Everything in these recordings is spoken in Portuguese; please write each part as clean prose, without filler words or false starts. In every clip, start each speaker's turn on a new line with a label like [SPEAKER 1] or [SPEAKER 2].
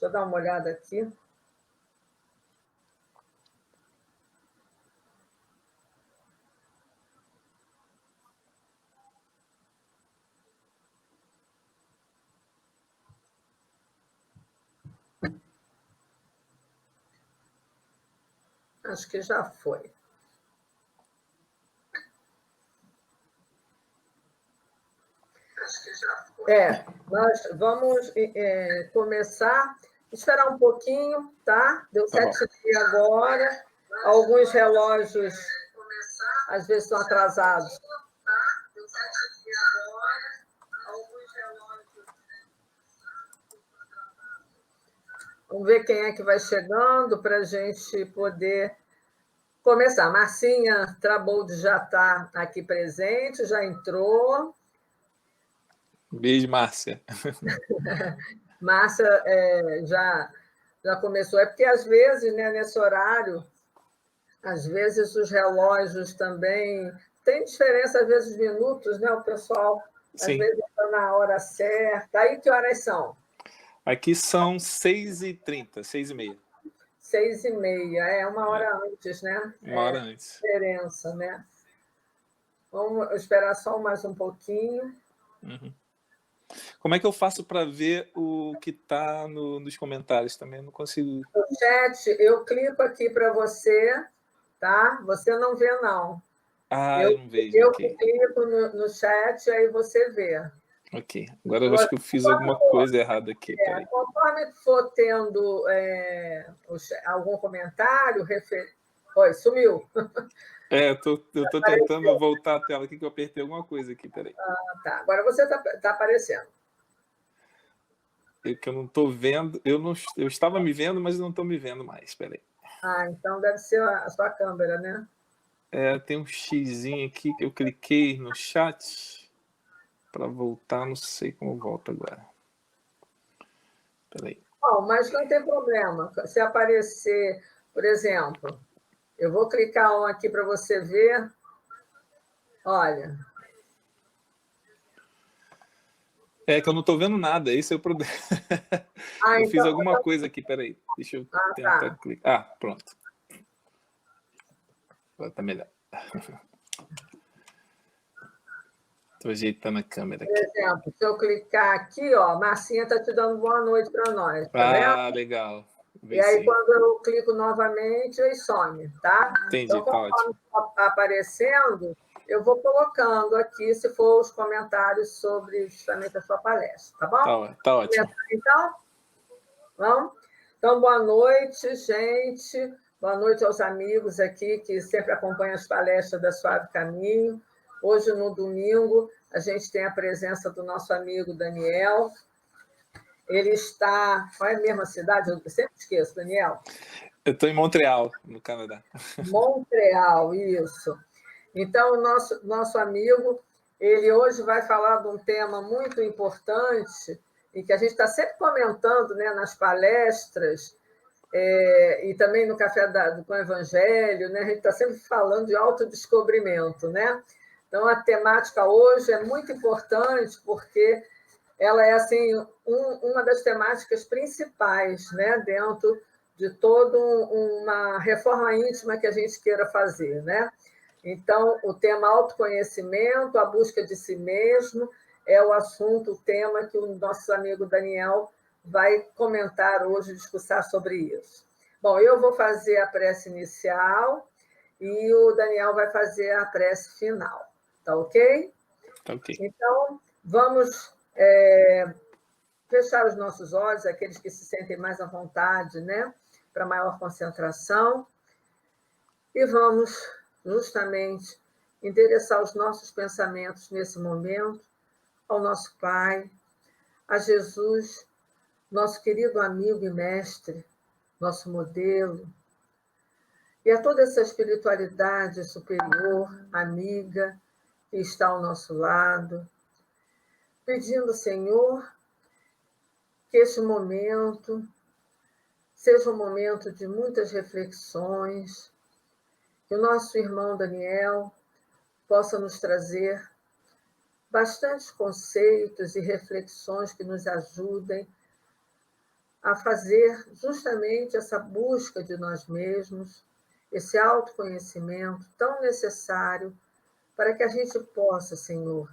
[SPEAKER 1] eu dar uma olhada aqui. Acho que já foi. Nós vamos começar, esperar um pouquinho, tá? Deu 7h30 agora, alguns relógios, às vezes, estão atrasados. Vamos ver quem é que vai chegando para a gente poder começar. Marcinha Trabold já está aqui presente, já entrou.
[SPEAKER 2] Beijo, Márcia.
[SPEAKER 1] Márcia já começou. É porque, às vezes, né, nesse horário, às vezes os relógios também... Tem diferença, às vezes, minutos, né? O pessoal, às vezes, está na hora certa. Aí, que horas são?
[SPEAKER 2] Aqui são 6h30, 6h30.
[SPEAKER 1] 6h30, uma hora antes, né?
[SPEAKER 2] Uma hora antes.
[SPEAKER 1] Diferença, né? Vamos esperar só mais um pouquinho.
[SPEAKER 2] Uhum. Como é que eu faço para ver o que está nos comentários também? Não consigo.
[SPEAKER 1] No chat, eu clico aqui para você, tá? Você não vê, não.
[SPEAKER 2] Eu não vejo.
[SPEAKER 1] Eu
[SPEAKER 2] Okay.
[SPEAKER 1] clico no chat, aí você vê.
[SPEAKER 2] Ok. Agora eu acho que eu fiz alguma coisa errada aqui.
[SPEAKER 1] Conforme for tendo algum comentário, Oi, sumiu.
[SPEAKER 2] Eu tô tentando voltar a tela aqui, que eu apertei alguma coisa aqui, peraí.
[SPEAKER 1] Tá. Agora você tá aparecendo.
[SPEAKER 2] Que eu não estou vendo, eu estava me vendo, mas não estou me vendo mais, peraí.
[SPEAKER 1] Então deve ser a sua câmera, né?
[SPEAKER 2] Tem um xizinho aqui que eu cliquei no chat para voltar, não sei como volta agora. Peraí.
[SPEAKER 1] Bom, mas não tem problema. Se aparecer, por exemplo, eu vou clicar um aqui para você ver. Olha.
[SPEAKER 2] Que eu não estou vendo nada, esse é o problema. Eu fiz alguma coisa aqui, peraí. Deixa eu tentar clicar. Pronto. Agora está melhor. Estou ajeitando a câmera aqui.
[SPEAKER 1] Por exemplo, se eu clicar aqui, ó, Marcinha está te dando boa noite para nós, tá vendo?
[SPEAKER 2] Legal.
[SPEAKER 1] E aí, quando eu clico novamente, ele some, tá?
[SPEAKER 2] Entendi,
[SPEAKER 1] então,
[SPEAKER 2] tá ótimo.
[SPEAKER 1] Está aparecendo, eu vou colocando aqui, se for os comentários sobre justamente a sua palestra, tá bom?
[SPEAKER 2] Tá ótimo.
[SPEAKER 1] Então, vamos? Então, boa noite, gente. Boa noite aos amigos aqui que sempre acompanham as palestras da Suave Caminho. Hoje, no domingo, a gente tem a presença do nosso amigo Daniel. Ele está... Qual é a mesma cidade? Eu sempre esqueço, Daniel.
[SPEAKER 2] Eu estou em Montreal, no Canadá.
[SPEAKER 1] Montreal, isso. Então, o nosso amigo, ele hoje vai falar de um tema muito importante e que a gente está sempre comentando, né, nas palestras e também no Café com o Evangelho, né? A gente está sempre falando de autodescobrimento, né? Então, a temática hoje é muito importante porque ela é assim uma das temáticas principais, né, dentro de toda uma reforma íntima que a gente queira fazer, né? Então, o tema autoconhecimento, a busca de si mesmo, é o assunto, o tema que o nosso amigo Daniel vai comentar hoje, discussar sobre isso. Bom, eu vou fazer a prece inicial e o Daniel vai fazer a prece final. Tá ok?
[SPEAKER 2] Tá ok.
[SPEAKER 1] Então, vamos fechar os nossos olhos, aqueles que se sentem mais à vontade, né? Para maior concentração. E vamos justamente endereçar os nossos pensamentos nesse momento ao nosso Pai, a Jesus, nosso querido amigo e mestre, nosso modelo, e a toda essa espiritualidade superior, amiga, que está ao nosso lado, pedindo, Senhor, que este momento seja um momento de muitas reflexões, que o nosso irmão Daniel possa nos trazer bastantes conceitos e reflexões que nos ajudem a fazer justamente essa busca de nós mesmos, esse autoconhecimento tão necessário para que a gente possa, Senhor,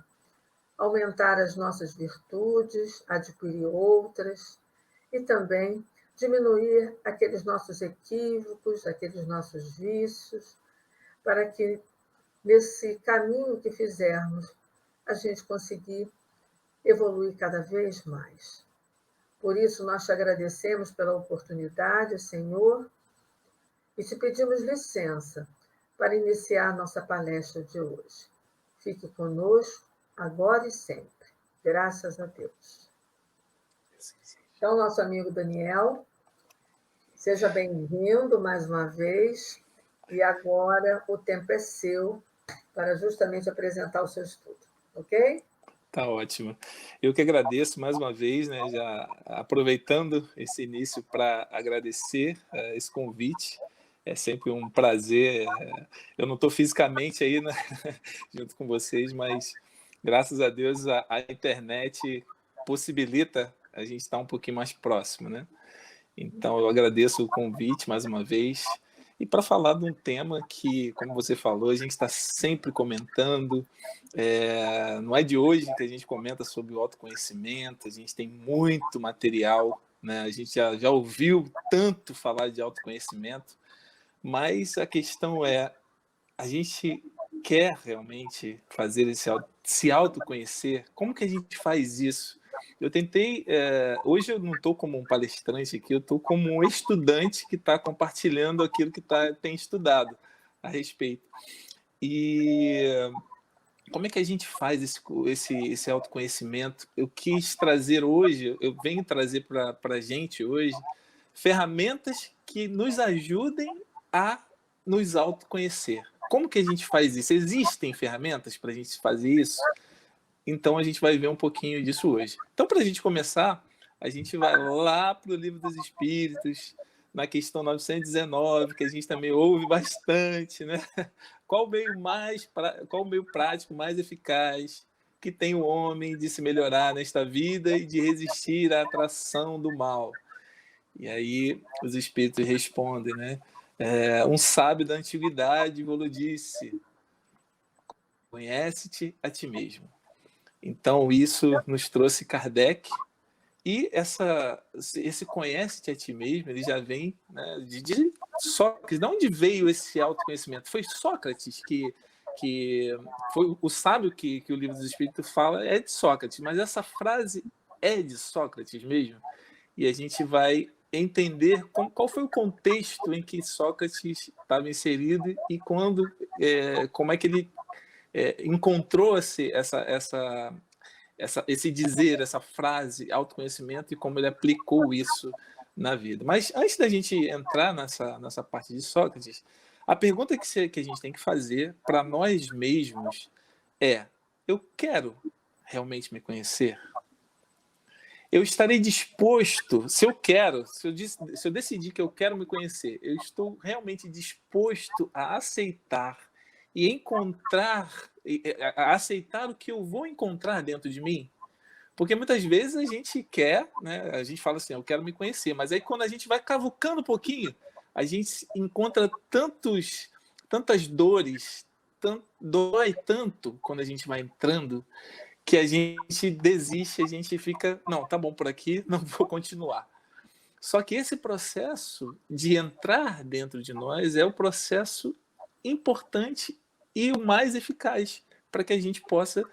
[SPEAKER 1] aumentar as nossas virtudes, adquirir outras e também diminuir aqueles nossos equívocos, aqueles nossos vícios, para que nesse caminho que fizermos, a gente conseguir evoluir cada vez mais. Por isso, nós te agradecemos pela oportunidade, Senhor, e te pedimos licença para iniciar nossa palestra de hoje. Fique conosco, agora e sempre. Graças a Deus. Então, nosso amigo Daniel, seja bem-vindo mais uma vez, e agora o tempo é seu para justamente apresentar o seu estudo, ok?
[SPEAKER 2] Tá ótimo. Eu que agradeço mais uma vez, né, já aproveitando esse início para agradecer esse convite. É sempre um prazer. Eu não estou fisicamente aí, né, junto com vocês, mas graças a Deus a internet possibilita a gente estar um pouquinho mais próximo, né? Então eu agradeço o convite mais uma vez. E para falar de um tema que, como você falou, a gente está sempre comentando, não é de hoje que a gente comenta sobre o autoconhecimento, a gente tem muito material, né? A gente já ouviu tanto falar de autoconhecimento, mas a questão é, a gente quer realmente fazer se autoconhecer? Como que a gente faz isso? Eu tentei, hoje eu não estou como um palestrante aqui, eu estou como um estudante que está compartilhando aquilo que tem estudado a respeito. E como é que a gente faz esse autoconhecimento? Eu quis trazer hoje, eu venho trazer para a gente hoje, ferramentas que nos ajudem a nos autoconhecer. Como que a gente faz isso? Existem ferramentas para a gente fazer isso? Então a gente vai ver um pouquinho disso hoje. Então, para a gente começar, a gente vai lá para o Livro dos Espíritos, na questão 919, que a gente também ouve bastante, né? Qual o meio prático mais eficaz que tem o homem de se melhorar nesta vida e de resistir à atração do mal? E aí os espíritos respondem, né? Um sábio da antiguidade vos disse: conhece-te a ti mesmo. Então isso nos trouxe Kardec. E esse conhece-te a ti mesmo, ele já vem, né, de Sócrates. De onde veio esse autoconhecimento? Foi Sócrates que foi o sábio que o Livro dos Espíritos fala, é de Sócrates, mas essa frase é de Sócrates mesmo? E a gente vai entender qual foi o contexto em que Sócrates estava inserido e como é que ele encontrou esse dizer, essa frase, autoconhecimento, e como ele aplicou isso na vida. Mas antes da gente entrar nessa parte de Sócrates, a pergunta que a gente tem que fazer para nós mesmos é: eu quero realmente me conhecer? Eu estarei disposto, se eu decidir que eu quero me conhecer, eu estou realmente disposto a aceitar e a aceitar o que eu vou encontrar dentro de mim? Porque muitas vezes a gente quer, né, a gente fala assim, eu quero me conhecer, mas aí quando a gente vai cavucando um pouquinho, a gente encontra tantas dores, dói tanto quando a gente vai entrando, que a gente desiste, a gente fica, não, tá bom por aqui, não vou continuar. Só que esse processo de entrar dentro de nós é o processo importante e o mais eficaz para que a gente possa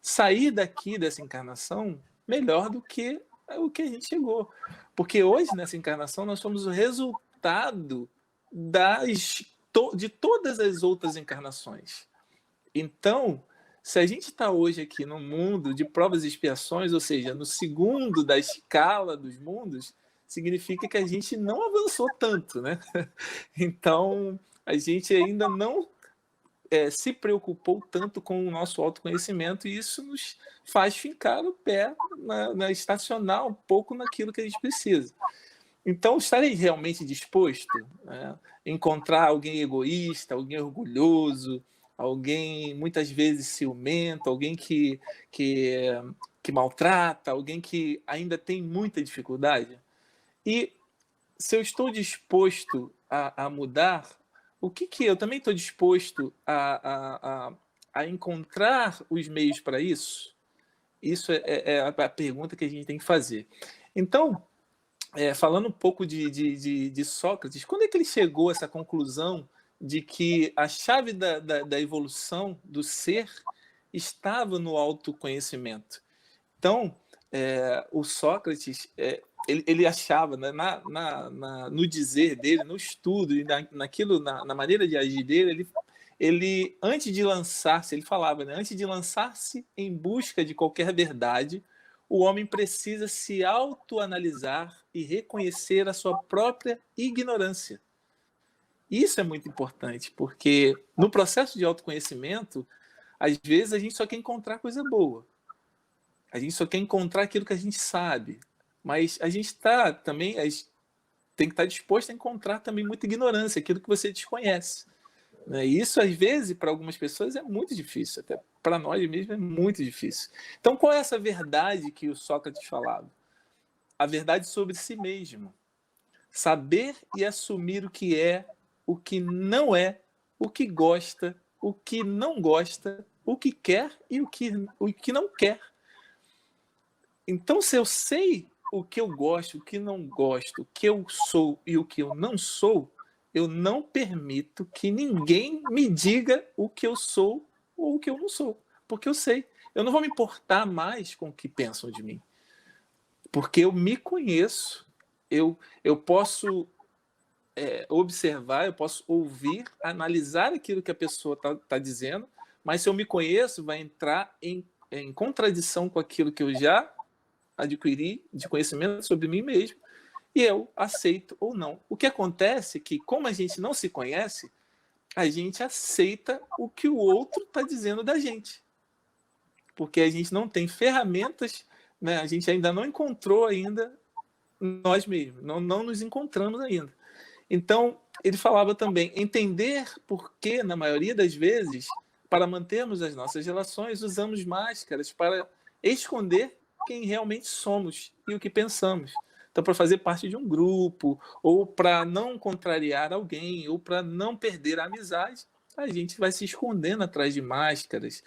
[SPEAKER 2] sair daqui dessa encarnação melhor do que o que a gente chegou. Porque hoje, nessa encarnação, nós somos o resultado de todas as outras encarnações. Então, se a gente está hoje aqui no mundo de provas e expiações, ou seja, no segundo da escala dos mundos, significa que a gente não avançou tanto, né? Então, a gente ainda não se preocupou tanto com o nosso autoconhecimento, e isso nos faz fincar o pé, estacionar um pouco naquilo que a gente precisa. Então, estarei realmente disposto a encontrar alguém egoísta, alguém orgulhoso, alguém muitas vezes ciumento, alguém que maltrata, alguém que ainda tem muita dificuldade? E se eu estou disposto a mudar, o que eu também estou disposto a encontrar os meios para isso? Isso é a pergunta que a gente tem que fazer. Então, falando um pouco de Sócrates, quando é que ele chegou a essa conclusão de que a chave da evolução do ser estava no autoconhecimento? Então, o Sócrates, ele achava, né, no dizer dele, no estudo e na maneira de agir dele, ele antes de lançar-se, ele falava, né, antes de lançar-se em busca de qualquer verdade, o homem precisa se autoanalisar e reconhecer a sua própria ignorância. Isso é muito importante, porque no processo de autoconhecimento, às vezes a gente só quer encontrar coisa boa. A gente só quer encontrar aquilo que a gente sabe. Mas a gente também tem que estar disposto a encontrar também muita ignorância, aquilo que você desconhece. E isso, às vezes, para algumas pessoas é muito difícil, até para nós mesmos é muito difícil. Então, qual é essa verdade que o Sócrates falava? A verdade sobre si mesmo. Saber e assumir o que não é, o que gosta, o que não gosta, o que quer e o que não quer. Então, se eu sei o que eu gosto, o que não gosto, o que eu sou e o que eu não sou, eu não permito que ninguém me diga o que eu sou ou o que eu não sou, porque eu sei. Eu não vou me importar mais com o que pensam de mim, porque eu me conheço, eu posso observar, eu posso ouvir, analisar aquilo que a pessoa tá dizendo, mas se eu me conheço, vai entrar em contradição com aquilo que eu já adquiri de conhecimento sobre mim mesmo, e eu aceito ou não. O que acontece é que, como a gente não se conhece, a gente aceita o que o outro está dizendo da gente. Porque a gente não tem ferramentas, né? A gente ainda não encontrou ainda nós mesmos, não nos encontramos ainda. Então, ele falava também, entender porque, na maioria das vezes, para mantermos as nossas relações, usamos máscaras para esconder quem realmente somos e o que pensamos. Então, para fazer parte de um grupo, ou para não contrariar alguém, ou para não perder a amizade, a gente vai se escondendo atrás de máscaras.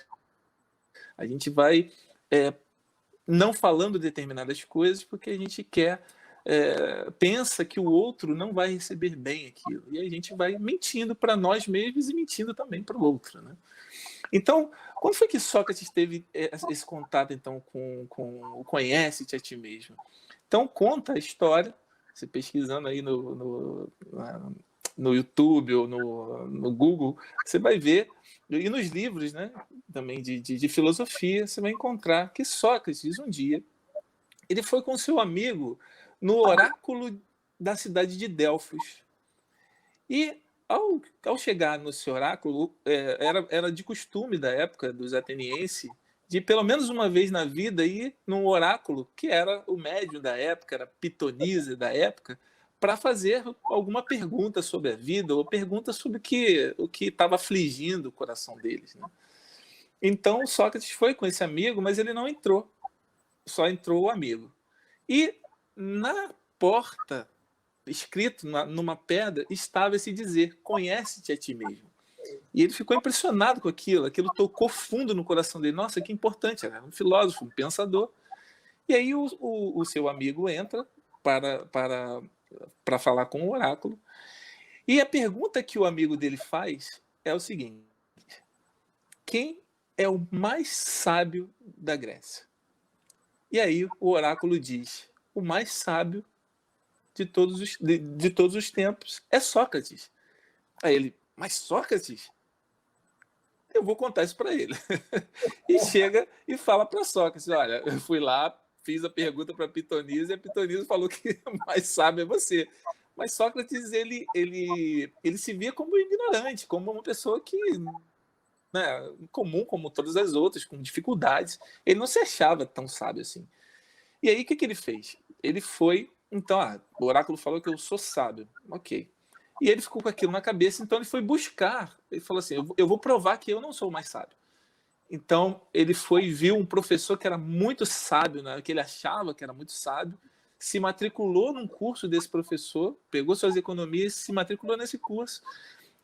[SPEAKER 2] A gente vai não falando determinadas coisas porque a gente pensa que o outro não vai receber bem aquilo. E a gente vai mentindo para nós mesmos e mentindo também para o outro, né? Então, quando foi que Sócrates teve esse contato então com o conhece-te a ti mesmo? Então, conta a história, você pesquisando aí no YouTube ou no Google, você vai ver, e nos livros, né, também de filosofia, você vai encontrar que Sócrates, um dia, ele foi com seu amigo no oráculo da cidade de Delfos. E ao chegar no seu oráculo, era de costume da época dos atenienses de pelo menos uma vez na vida ir num oráculo que era o médium da época, era Pitonisa da época, para fazer alguma pergunta sobre a vida ou pergunta sobre o que estava afligindo o coração deles, né? Então Sócrates foi com esse amigo, mas ele não entrou, só entrou o amigo. E na porta, escrito numa pedra, estava esse dizer: conhece-te a ti mesmo. E ele ficou impressionado com aquilo tocou fundo no coração dele. Nossa, que importante, era um filósofo, um pensador. E aí o seu amigo entra para falar com o oráculo. E a pergunta que o amigo dele faz é o seguinte: quem é o mais sábio da Grécia? E aí o oráculo diz: o mais sábio de todos os tempos é Sócrates. Aí ele: mas Sócrates? Eu vou contar isso para ele. E chega e fala para Sócrates: olha, eu fui lá, fiz a pergunta para Pitonisa e a Pitonisa falou que o mais sábio é você. Mas Sócrates, ele se via como ignorante, como uma pessoa que, né, comum como todas as outras, com dificuldades. Ele não se achava tão sábio assim. E aí o que ele fez? Ele foi, então, o oráculo falou que eu sou sábio. Ok. E ele ficou com aquilo na cabeça, então ele foi buscar. Ele falou assim: eu vou provar que eu não sou o mais sábio. Então ele foi e viu um professor que era muito sábio, né, que ele achava que era muito sábio, se matriculou num curso desse professor, pegou suas economias, se matriculou nesse curso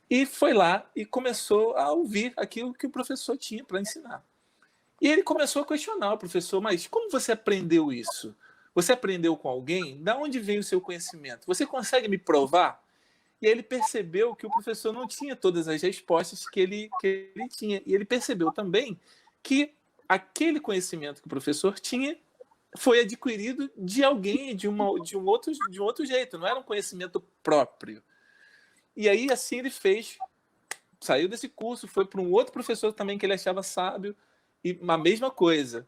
[SPEAKER 2] e foi lá e começou a ouvir aquilo que o professor tinha para ensinar. E ele começou a questionar o professor, mas como você aprendeu isso? Você aprendeu com alguém? Da onde veio o seu conhecimento? Você consegue me provar? E aí ele percebeu que o professor não tinha todas as respostas que ele tinha. E ele percebeu também que aquele conhecimento que o professor tinha foi adquirido de alguém, de um outro jeito, não era um conhecimento próprio. E aí, assim, ele saiu desse curso, foi para um outro professor também que ele achava sábio, e a mesma coisa.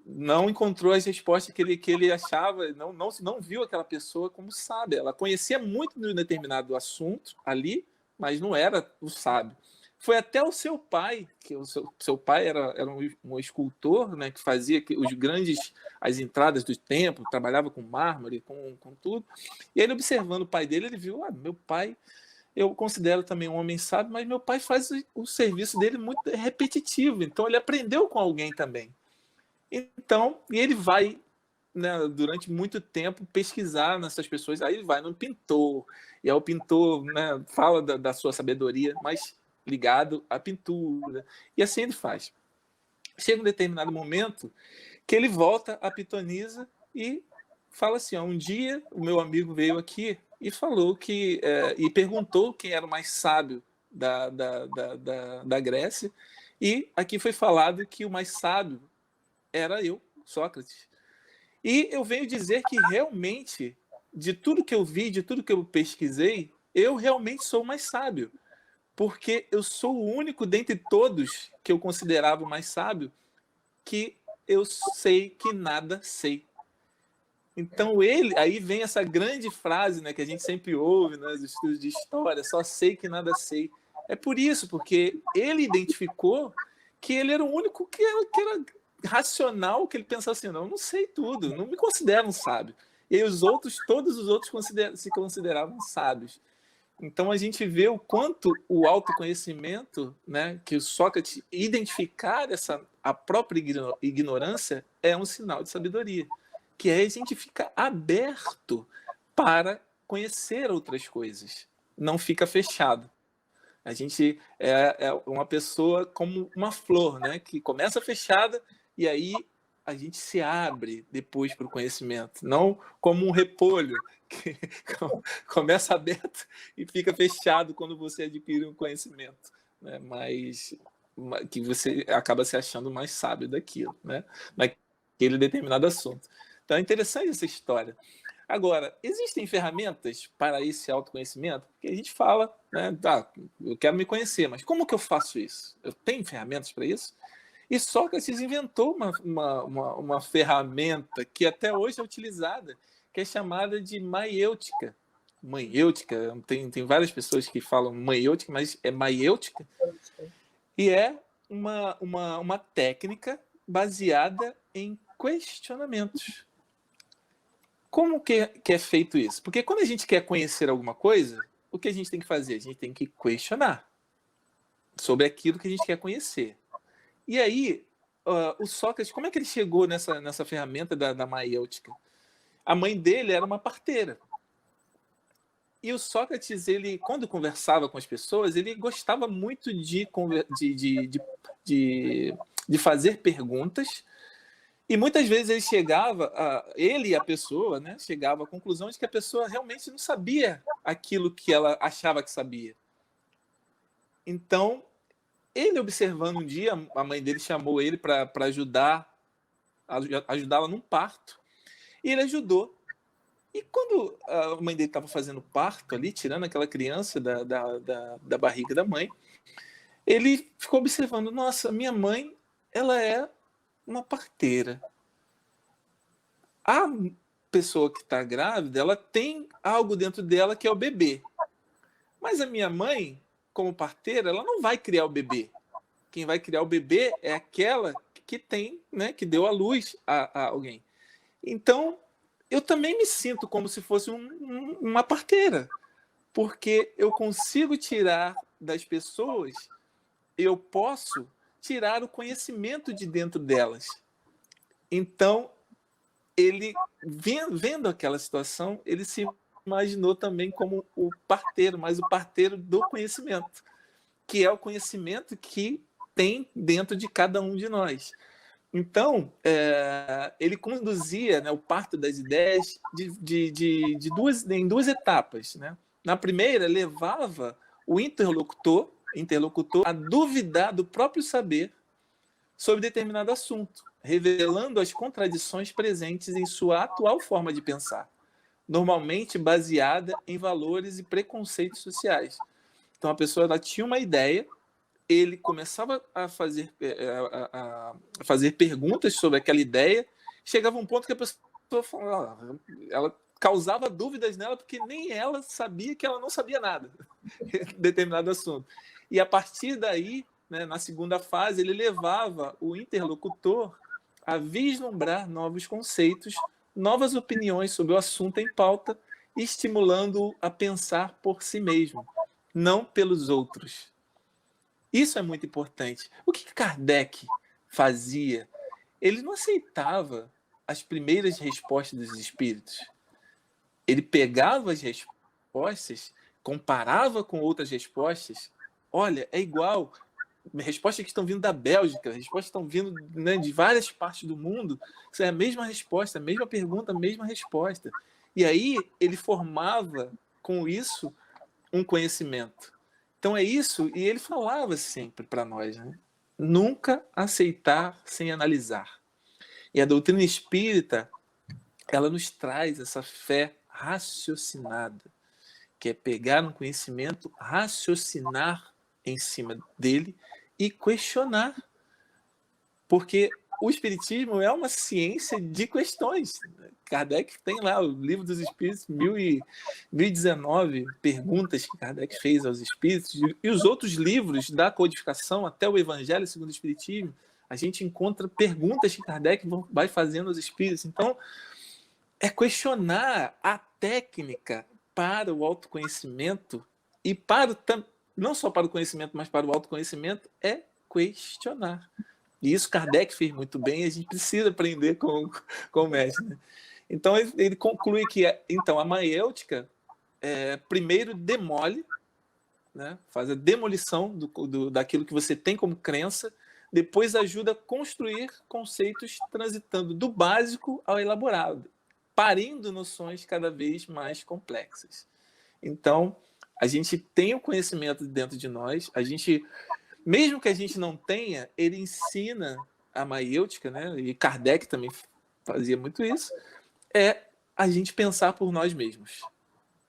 [SPEAKER 2] Não encontrou as respostas que ele achava, não viu aquela pessoa como sábia. Ela conhecia muito de um determinado assunto ali, mas não era o sábio. Foi até o seu pai, que o seu pai era um escultor, né, que fazia as entradas do templo, trabalhava com mármore, com tudo. E ele, observando o pai dele, ele viu, meu pai, eu considero também um homem sábio, mas meu pai faz o serviço dele muito repetitivo, então ele aprendeu com alguém também. Então, e ele vai, né, durante muito tempo pesquisar nessas pessoas, aí ele vai no pintor, e aí o pintor, né, fala da sua sabedoria, mas ligado à pintura, e assim ele faz. Chega um determinado momento que ele volta à pitonisa e fala assim, um dia o meu amigo veio aqui e falou e perguntou quem era o mais sábio da Grécia, e aqui foi falado que o mais sábio era eu, Sócrates. E eu venho dizer que realmente, de tudo que eu vi, de tudo que eu pesquisei, eu realmente sou o mais sábio. Porque eu sou o único dentre todos que eu considerava o mais sábio que eu sei que nada sei. Então aí vem essa grande frase, né, que a gente sempre ouve nos estudos de história, só sei que nada sei. É por isso, porque ele identificou que ele era o único que era racional, que ele pensava assim, não sei tudo, não me considero um sábio. E aí todos os outros se consideravam sábios. Então a gente vê o quanto o autoconhecimento, né, que o Sócrates identificar a própria ignorância é um sinal de sabedoria, que é a gente ficar aberto para conhecer outras coisas, não fica fechado. A gente é uma pessoa como uma flor, né, que começa fechada e aí a gente se abre depois para o conhecimento, não como um repolho que começa aberto e fica fechado quando você adquire um conhecimento, né? Mas que você acaba se achando mais sábio daquilo, né? Naquele determinado assunto. Então é interessante essa história. Agora, existem ferramentas para esse autoconhecimento? Porque a gente fala, né, eu quero me conhecer, mas como que eu faço isso? Eu tenho ferramentas para isso? E Sócrates inventou uma ferramenta que até hoje é utilizada, que é chamada de maiêutica. Maiêutica, tem várias pessoas que falam maiêutica, mas é maiêutica. E é uma técnica baseada em questionamentos. Como que é feito isso? Porque quando a gente quer conhecer alguma coisa, o que a gente tem que fazer? A gente tem que questionar sobre aquilo que a gente quer conhecer. E aí, o Sócrates, como é que ele chegou nessa ferramenta da maiêutica? A mãe dele era uma parteira. E o Sócrates, ele, quando conversava com as pessoas, ele gostava muito de fazer perguntas. E muitas vezes ele e a pessoa, né, chegava à conclusão de que a pessoa realmente não sabia aquilo que ela achava que sabia. Então, ele observando um dia, a mãe dele chamou ele para ajudá-la num parto. E ele ajudou. E quando a mãe dele estava fazendo parto ali, tirando aquela criança da barriga da mãe, ele ficou observando, nossa, minha mãe, ela é uma parteira. A pessoa que está grávida, ela tem algo dentro dela que é o bebê. Mas a minha mãe, como parteira, ela não vai criar o bebê. Quem vai criar o bebê é aquela que tem, né, que deu à luz a alguém. Então, eu também me sinto como se fosse uma parteira, porque eu consigo tirar das pessoas, eu posso tirar o conhecimento de dentro delas. Então, ele vendo aquela situação, ele se imaginou também como o parteiro, mas o parteiro do conhecimento, que é o conhecimento que tem dentro de cada um de nós. Então, ele conduzia, né, o parto das ideias em duas etapas. Né? Na primeira, levava o interlocutor a duvidar do próprio saber sobre determinado assunto, revelando as contradições presentes em sua atual forma de pensar, normalmente baseada em valores e preconceitos sociais. Então, a pessoa ela tinha uma ideia, ele começava a fazer perguntas sobre aquela ideia, chegava um ponto que a pessoa falava, ela causava dúvidas nela, porque nem ela sabia que ela não sabia nada de determinado assunto. E a partir daí, né, na segunda fase, ele levava o interlocutor a vislumbrar novos conceitos, novas opiniões sobre o assunto em pauta, estimulando-o a pensar por si mesmo, não pelos outros. Isso é muito importante. O que Kardec fazia? Ele não aceitava as primeiras respostas dos espíritos. Ele pegava as respostas, comparava com outras respostas. Olha, é igual. Respostas que estão vindo da Bélgica, respostas que estão vindo, né, de várias partes do mundo. Isso é a mesma resposta, a mesma pergunta, a mesma resposta. E aí ele formava com isso um conhecimento. Então é isso, e ele falava sempre para nós, né? Nunca aceitar sem analisar. E a doutrina espírita, ela nos traz essa fé raciocinada, que é pegar um conhecimento, raciocinar em cima dele e questionar. Porque o Espiritismo é uma ciência de questões. Kardec tem lá o Livro dos Espíritos, 1019 perguntas que Kardec fez aos Espíritos, e os outros livros da codificação, até o Evangelho segundo o Espiritismo, a gente encontra perguntas que Kardec vai fazendo aos Espíritos. Então, é questionar a técnica para o autoconhecimento e não só para o conhecimento, mas para o autoconhecimento, é questionar. E isso Kardec fez muito bem, e a gente precisa aprender com o mestre. Né? Então, ele conclui que então, a maiêutica primeiro demole, né? Faz a demolição daquilo que você tem como crença, depois ajuda a construir conceitos transitando do básico ao elaborado, parindo noções cada vez mais complexas. Então, a gente tem o conhecimento dentro de nós, mesmo que a gente não tenha, ele ensina a maiêutica, né? E Kardec também fazia muito isso, é a gente pensar por nós mesmos,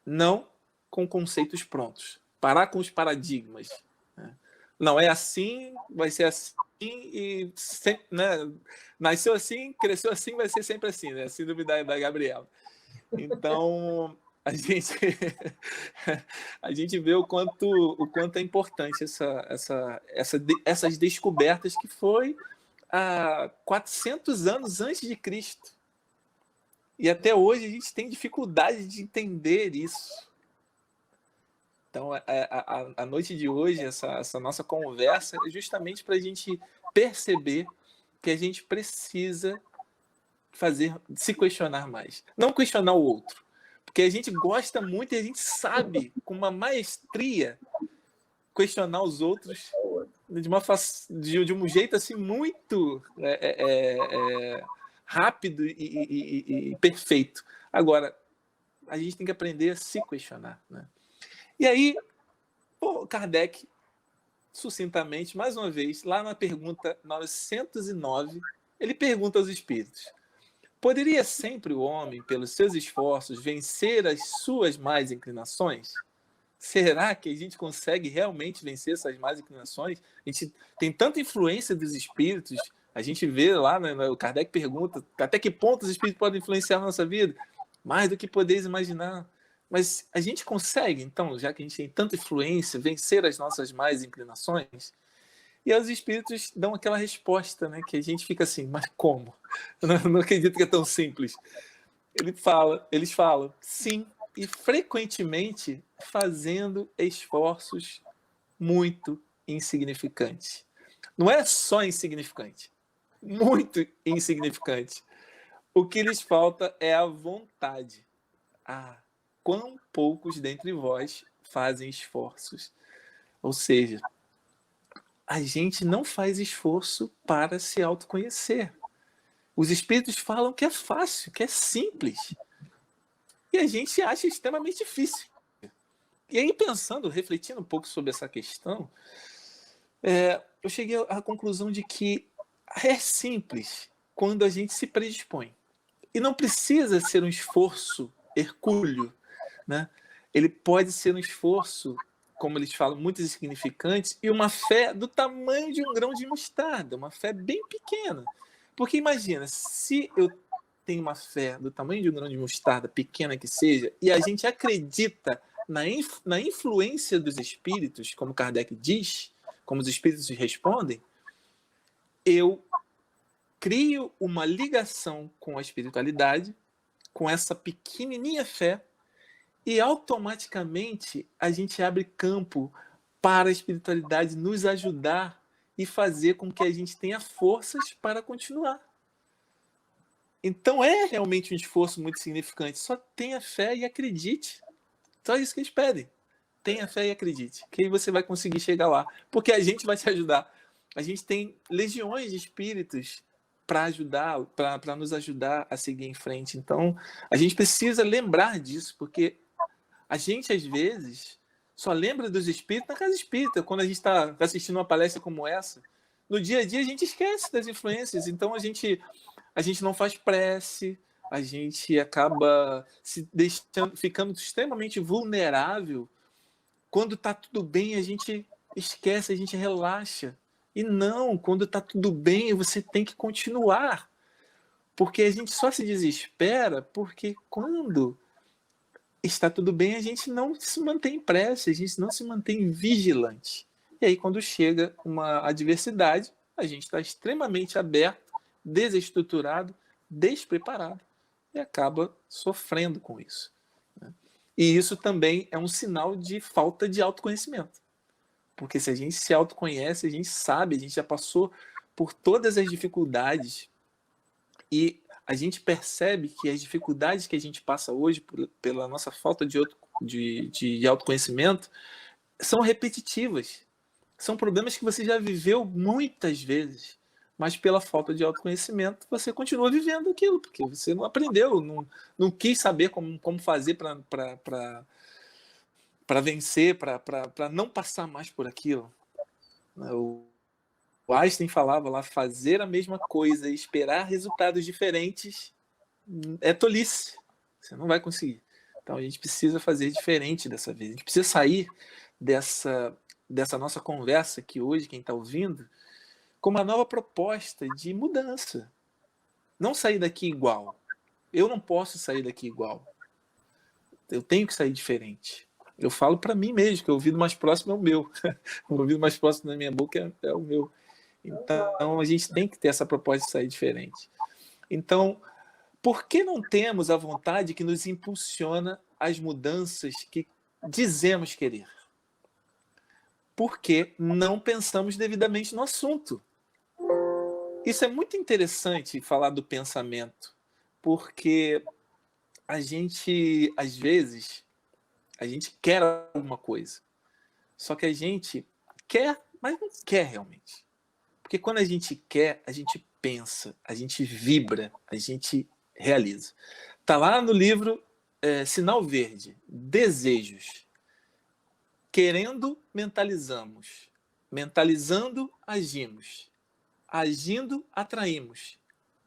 [SPEAKER 2] não com conceitos prontos. Parar com os paradigmas. Né? Não, é assim, vai ser assim, e sempre, né? Nasceu assim, cresceu assim, vai ser sempre assim, né? Síndrome da Gabriela. Então, a gente vê o quanto é importante essas descobertas que foi há 400 anos antes de Cristo. E até hoje a gente tem dificuldade de entender isso. Então, a noite de hoje, essa nossa conversa, é justamente para a gente perceber que a gente precisa se questionar mais. Não questionar o outro. Porque a gente gosta muito e a gente sabe, com uma maestria, questionar os outros de um jeito assim muito rápido e perfeito. Agora, a gente tem que aprender a se questionar. Né? E aí, Kardec, sucintamente, mais uma vez, lá na pergunta 909, ele pergunta aos espíritos: poderia sempre o homem, pelos seus esforços, vencer as suas más inclinações? Será que a gente consegue realmente vencer essas más inclinações? A gente tem tanta influência dos espíritos, a gente vê lá, né, o Kardec pergunta até que ponto os espíritos podem influenciar a nossa vida? Mais do que podeis imaginar. Mas a gente consegue, então, já que a gente tem tanta influência, vencer as nossas más inclinações? E aí os espíritos dão aquela resposta, né, que a gente fica assim, mas como? Eu não acredito que é tão simples. Eles falam, sim, e frequentemente fazendo esforços muito insignificantes. Não é só insignificante, muito insignificante. O que lhes falta é a vontade. Ah, quão poucos dentre vós fazem esforços. Ou seja, a gente não faz esforço para se autoconhecer. Os espíritos falam que é fácil, que é simples. E a gente acha extremamente difícil. E aí, pensando, refletindo um pouco sobre essa questão, eu cheguei à conclusão de que é simples quando a gente se predispõe. E não precisa ser um esforço hercúleo, né? Ele pode ser um esforço, como eles falam, muito insignificante, e uma fé do tamanho de um grão de mostarda, uma fé bem pequena. Porque imagina, se eu tenho uma fé do tamanho de um grão de mostarda, pequena que seja, e a gente acredita na influência dos espíritos, como Kardec diz, como os espíritos respondem, eu crio uma ligação com a espiritualidade, com essa pequenininha fé, e automaticamente a gente abre campo para a espiritualidade nos ajudar e fazer com que a gente tenha forças para continuar. Então é realmente um esforço muito significante. Só tenha fé e acredite. Só isso que eles pedem. Tenha fé e acredite, que aí você vai conseguir chegar lá. Porque a gente vai te ajudar. A gente tem legiões de espíritos para ajudar, para nos ajudar a seguir em frente. Então, a gente precisa lembrar disso, porque a gente, às vezes, só lembra dos espíritos na casa espírita, quando a gente está assistindo uma palestra como essa. No dia a dia, a gente esquece das influências. Então, a gente não faz prece, a gente acaba se deixando, ficando extremamente vulnerável. Quando está tudo bem, a gente esquece, a gente relaxa. E não, quando está tudo bem, você tem que continuar. Porque a gente só se desespera porque quando está tudo bem, a gente não se mantém em prece, a gente não se mantém vigilante. E aí, quando chega uma adversidade, a gente está extremamente aberto, desestruturado, despreparado e acaba sofrendo com isso. E isso também é um sinal de falta de autoconhecimento. Porque se a gente se autoconhece, a gente sabe, a gente já passou por todas as dificuldades e a gente percebe que as dificuldades que a gente passa hoje pela nossa falta de autoconhecimento são repetitivas. São problemas que você já viveu muitas vezes, mas pela falta de autoconhecimento você continua vivendo aquilo, porque você não aprendeu, não quis saber como fazer para vencer, para não passar mais por aquilo. O Einstein falava lá, fazer a mesma coisa e esperar resultados diferentes é tolice. Você não vai conseguir. Então a gente precisa fazer diferente dessa vez. A gente precisa sair dessa nossa conversa aqui hoje, quem está ouvindo, com uma nova proposta de mudança. Não sair daqui igual. Eu não posso sair daqui igual. Eu tenho que sair diferente. Eu falo para mim mesmo, que o ouvido mais próximo é o meu. O ouvido mais próximo da minha boca é o meu. Então, a gente tem que ter essa proposta de sair diferente. Então, por que não temos a vontade que nos impulsiona às mudanças que dizemos querer? Porque não pensamos devidamente no assunto. Isso é muito interessante falar do pensamento, porque a gente, às vezes, a gente quer alguma coisa. Só que a gente quer, mas não quer realmente. Porque quando a gente quer, a gente pensa, a gente vibra, a gente realiza. Está lá no livro Sinal Verde, Desejos. Querendo, mentalizamos. Mentalizando, agimos. Agindo, atraímos.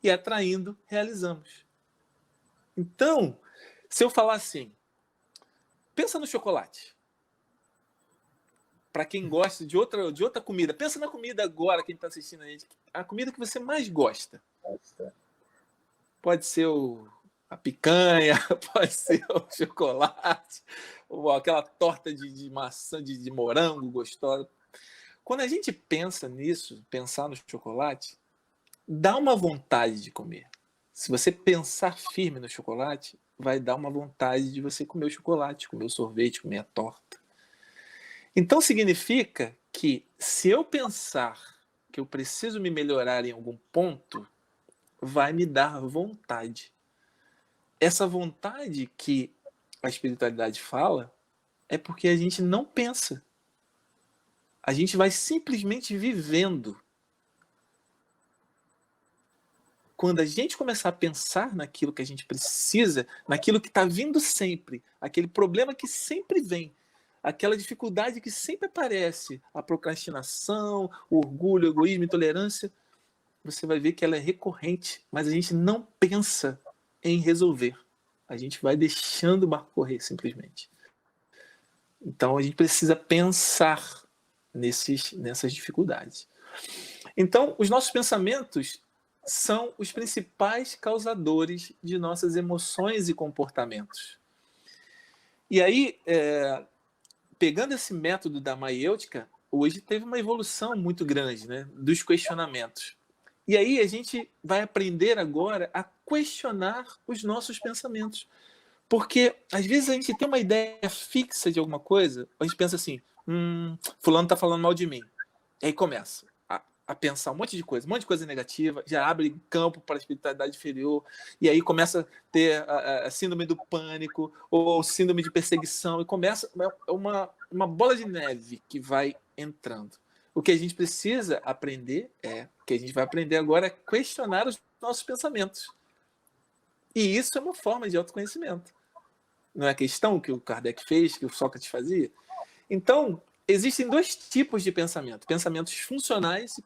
[SPEAKER 2] E atraindo, realizamos. Então, se eu falar assim, pensa no chocolate. Para quem gosta de outra comida, pensa na comida agora, quem está assistindo a gente. A comida que você mais gosta. Pode ser a picanha, pode ser o chocolate, ou aquela torta de maçã, de morango gostosa. Quando a gente pensa nisso, pensar no chocolate, dá uma vontade de comer. Se você pensar firme no chocolate, vai dar uma vontade de você comer o chocolate, comer o sorvete, comer a torta. Então significa que se eu pensar que eu preciso me melhorar em algum ponto, vai me dar vontade. Essa vontade que a espiritualidade fala é porque a gente não pensa. A gente vai simplesmente vivendo. Quando a gente começar a pensar naquilo que a gente precisa, naquilo que está vindo sempre, aquele problema que sempre vem, aquela dificuldade que sempre aparece, a procrastinação, o orgulho, o egoísmo, a intolerância, você vai ver que ela é recorrente, mas a gente não pensa em resolver. A gente vai deixando o barco correr, simplesmente. Então, a gente precisa pensar nessas dificuldades. Então, os nossos pensamentos são os principais causadores de nossas emoções e comportamentos. E aí, pegando esse método da maiêutica, hoje teve uma evolução muito grande, né, dos questionamentos. E aí a gente vai aprender agora a questionar os nossos pensamentos. Porque, às vezes, a gente tem uma ideia fixa de alguma coisa, a gente pensa assim, fulano está falando mal de mim. E aí começa a pensar um monte de coisa negativa, já abre campo para a espiritualidade inferior, e aí começa a ter a síndrome do pânico, ou síndrome de perseguição, e começa uma bola de neve que vai entrando. O que a gente precisa aprender o que a gente vai aprender agora é questionar os nossos pensamentos. E isso é uma forma de autoconhecimento. Não é a questão que o Kardec fez, que o Sócrates fazia? Então, existem dois tipos de pensamento: pensamentos funcionais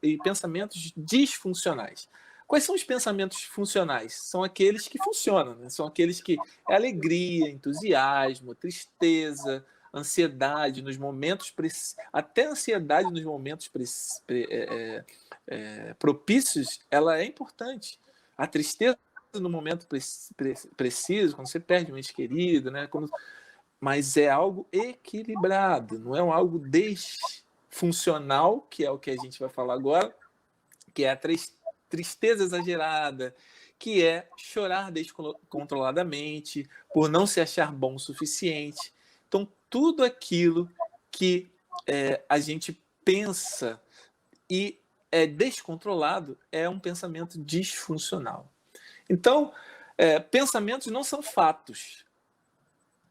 [SPEAKER 2] e pensamentos disfuncionais. Quais são os pensamentos funcionais? São aqueles que funcionam, né? São aqueles que é alegria, entusiasmo, tristeza, ansiedade nos momentos até ansiedade nos momentos propícios, ela é importante. A tristeza no momento preciso, quando você perde um ente querido, né? Mas é algo equilibrado, não é algo desfuncional, que é o que a gente vai falar agora, que é a tristeza exagerada, que é chorar descontroladamente, por não se achar bom o suficiente. Então, tudo aquilo que a gente pensa e é descontrolado é um pensamento disfuncional. Então, pensamentos não são fatos.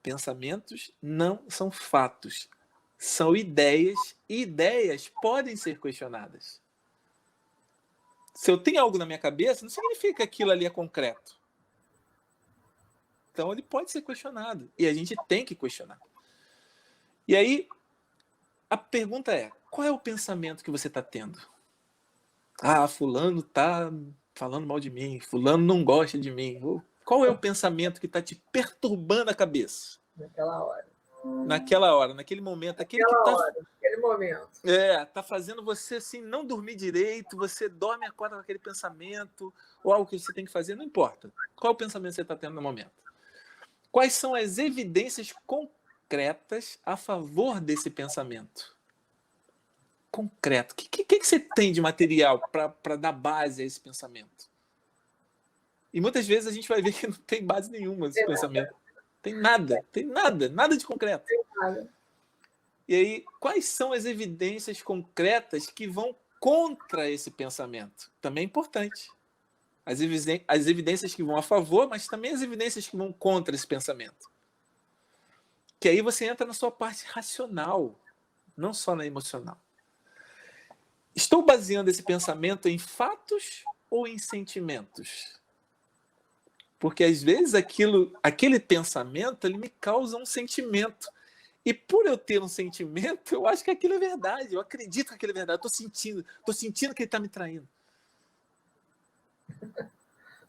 [SPEAKER 2] Pensamentos não são fatos. São ideias, e ideias podem ser questionadas. Se eu tenho algo na minha cabeça, não significa que aquilo ali é concreto. Então, ele pode ser questionado. E a gente tem que questionar. E aí, a pergunta é: qual é o pensamento que você está tendo? Fulano está falando mal de mim, fulano não gosta de mim. Qual é o pensamento que está te perturbando a cabeça?
[SPEAKER 1] Naquela hora.
[SPEAKER 2] Naquela hora, naquele momento.
[SPEAKER 1] Naquele momento.
[SPEAKER 2] Tá fazendo você assim, não dormir direito, você dorme e acorda com aquele pensamento, ou algo que você tem que fazer, não importa. Qual é o pensamento que você está tendo no momento? Quais são as evidências concretas a favor desse pensamento? Concreto. O que você tem de material para dar base a esse pensamento? E muitas vezes a gente vai ver que não tem base nenhuma esse pensamento. Tem nada de concreto.
[SPEAKER 1] Tem nada.
[SPEAKER 2] E aí, quais são as evidências concretas que vão contra esse pensamento? Também é importante. As evidências que vão a favor, mas também as evidências que vão contra esse pensamento. Que aí você entra na sua parte racional, não só na emocional. Estou baseando esse pensamento em fatos ou em sentimentos? Porque às vezes aquele pensamento ele me causa um sentimento. E por eu ter um sentimento, eu acho que aquilo é verdade. Eu acredito que aquilo é verdade. Estou sentindo que ele está me traindo.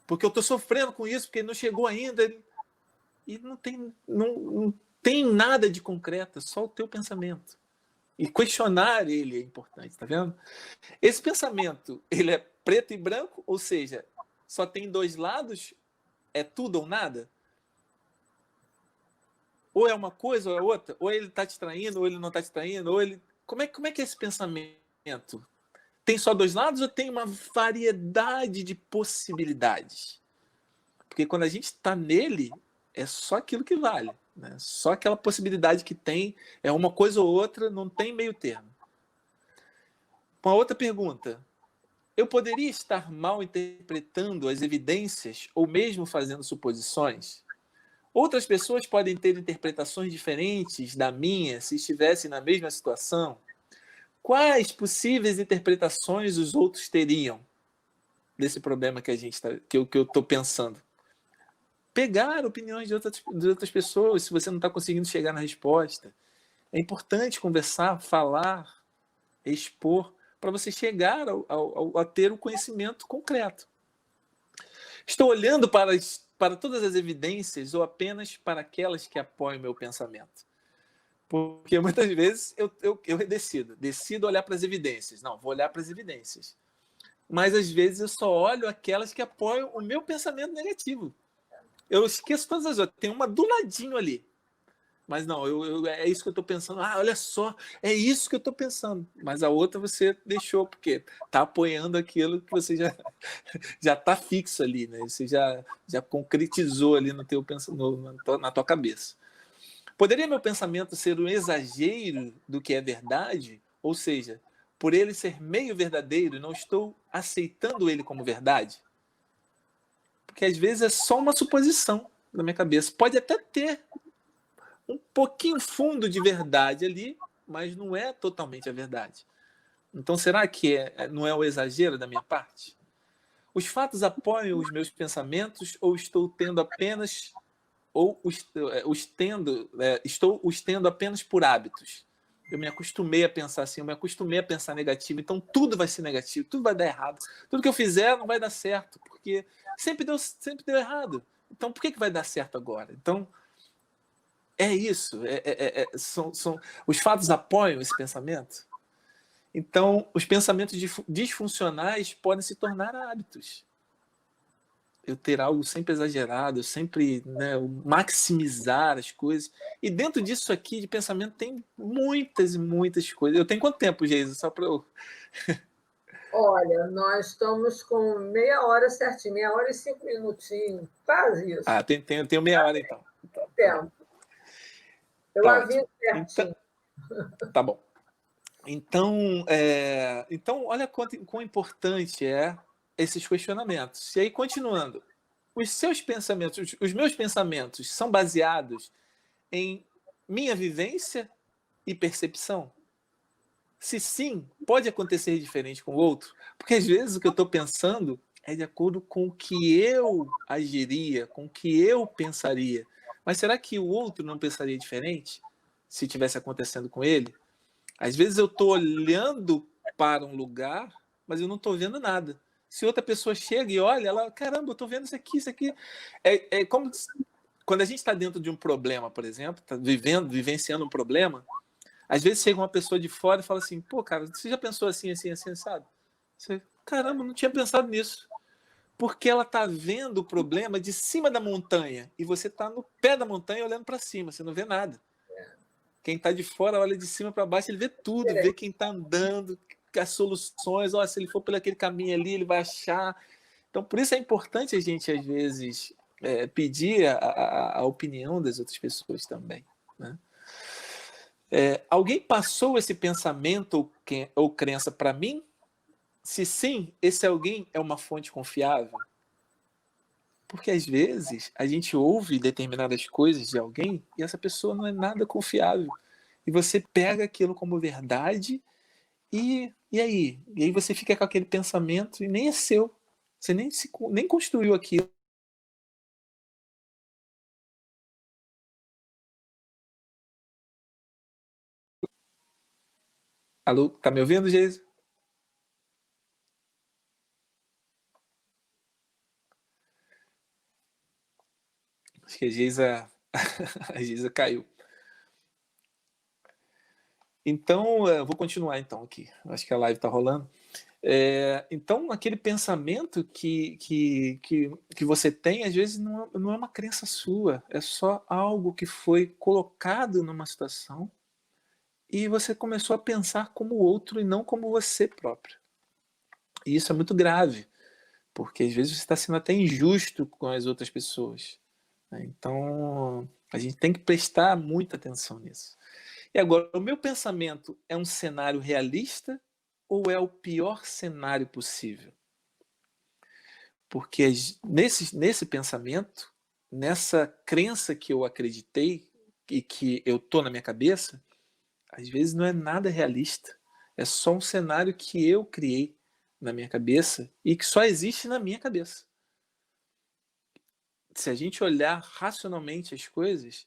[SPEAKER 2] Porque eu estou sofrendo com isso, porque não chegou ainda. E não tem nada de concreto, só o teu pensamento. E questionar ele é importante, tá vendo? Esse pensamento, ele é preto e branco, ou seja, só tem dois lados, é tudo ou nada? Ou é uma coisa ou é outra? Ou ele está te traindo, ou ele não está te traindo, ou ele... Como é que é esse pensamento? Tem só dois lados ou tem uma variedade de possibilidades? Porque quando a gente está nele, é só aquilo que vale. Né? Só aquela possibilidade que tem, é uma coisa ou outra, não tem meio termo. Uma outra pergunta. eu poderia estar mal interpretando as evidências ou mesmo fazendo suposições? Outras pessoas podem ter interpretações diferentes da minha se estivessem na mesma situação? Quais possíveis interpretações os outros teriam desse problema que eu estou pensando? Pegar opiniões de outras pessoas, se você não está conseguindo chegar na resposta. É importante conversar, falar, expor, para você chegar a ter o conhecimento concreto. Estou olhando para todas as evidências ou apenas para aquelas que apoiam meu pensamento? Porque muitas vezes eu decido olhar para as evidências. Não, vou olhar para as evidências. Mas às vezes eu só olho aquelas que apoiam o meu pensamento negativo. Eu esqueço todas as outras. Tem uma do ladinho ali. Mas não, é isso que eu estou pensando. Ah, olha só, é isso que eu estou pensando. Mas a outra você deixou, porque está apoiando aquilo que você já está fixo ali, né? Você já concretizou ali no teu, na tua cabeça. Poderia meu pensamento ser um exagero do que é verdade? Ou seja, por ele ser meio verdadeiro, não estou aceitando ele como verdade? Porque às vezes é só uma suposição na minha cabeça. Pode até ter um pouquinho fundo de verdade ali, mas não é totalmente a verdade. Então, será que não é o exagero da minha parte? Os fatos apoiam os meus pensamentos ou estou tendo apenas estou os tendo apenas por hábitos? Eu me acostumei a pensar assim, eu me acostumei a pensar negativo, então tudo vai ser negativo, tudo vai dar errado. Tudo que eu fizer não vai dar certo, porque sempre deu errado. Então, por que vai dar certo agora? Então, é isso. Os fatos apoiam esse pensamento? Então, os pensamentos disfuncionais podem se tornar hábitos. Eu ter algo sempre exagerado, sempre, né, maximizar as coisas. E dentro disso aqui de pensamento tem muitas e muitas coisas. Eu tenho quanto tempo, Geisa? Só para eu...
[SPEAKER 1] Olha, nós estamos com meia hora certinho, meia hora e 5 minutinhos, quase isso.
[SPEAKER 2] Ah, tenho meia hora então.
[SPEAKER 1] Tempo. Eu
[SPEAKER 2] Tá
[SPEAKER 1] aviso
[SPEAKER 2] ótimo.
[SPEAKER 1] certinho.
[SPEAKER 2] Tá bom. Então, olha quão importante é esses questionamentos. E aí, continuando, os meus pensamentos são baseados em minha vivência e percepção? Se sim, pode acontecer diferente com o outro? Porque às vezes o que eu estou pensando é de acordo com o que eu agiria, com o que eu pensaria. Mas será que o outro não pensaria diferente se tivesse acontecendo com ele? Às vezes eu estou olhando para um lugar, mas eu não estou vendo nada. Se outra pessoa chega e olha, ela, caramba, eu estou vendo isso aqui, isso aqui. É como quando a gente está dentro de um problema, por exemplo, está vivenciando um problema, às vezes chega uma pessoa de fora e fala assim, pô, cara, você já pensou assim, assim, assim, sabe? Você, caramba, não tinha pensado nisso. Porque ela está vendo o problema de cima da montanha e você está no pé da montanha olhando para cima, você não vê nada. Quem está de fora olha de cima para baixo, ele vê tudo, vê quem está andando, as soluções, ó, se ele for por aquele caminho ali, ele vai achar. Então, por isso é importante a gente, às vezes, pedir a opinião das outras pessoas também. Né? Alguém passou esse pensamento ou crença para mim? Se sim, esse alguém é uma fonte confiável? Porque às vezes a gente ouve determinadas coisas de alguém e essa pessoa não é nada confiável. E você pega aquilo como verdade e aí? E aí você fica com aquele pensamento e nem é seu. Você nem construiu aquilo. Alô, tá me ouvindo, Geisa? Acho que a Geisa caiu. Então, eu vou continuar então aqui. Acho que a live está rolando. Então, aquele pensamento que você tem, às vezes, não é uma crença sua, é só algo que foi colocado numa situação e você começou a pensar como o outro e não como você próprio. E isso é muito grave, porque às vezes você está sendo até injusto com as outras pessoas. Né? Então, a gente tem que prestar muita atenção nisso. E agora, o meu pensamento é um cenário realista ou é o pior cenário possível? Porque nesse pensamento, nessa crença que eu acreditei e que eu tô na minha cabeça, às vezes não é nada realista. É só um cenário que eu criei na minha cabeça e que só existe na minha cabeça. Se a gente olhar racionalmente as coisas,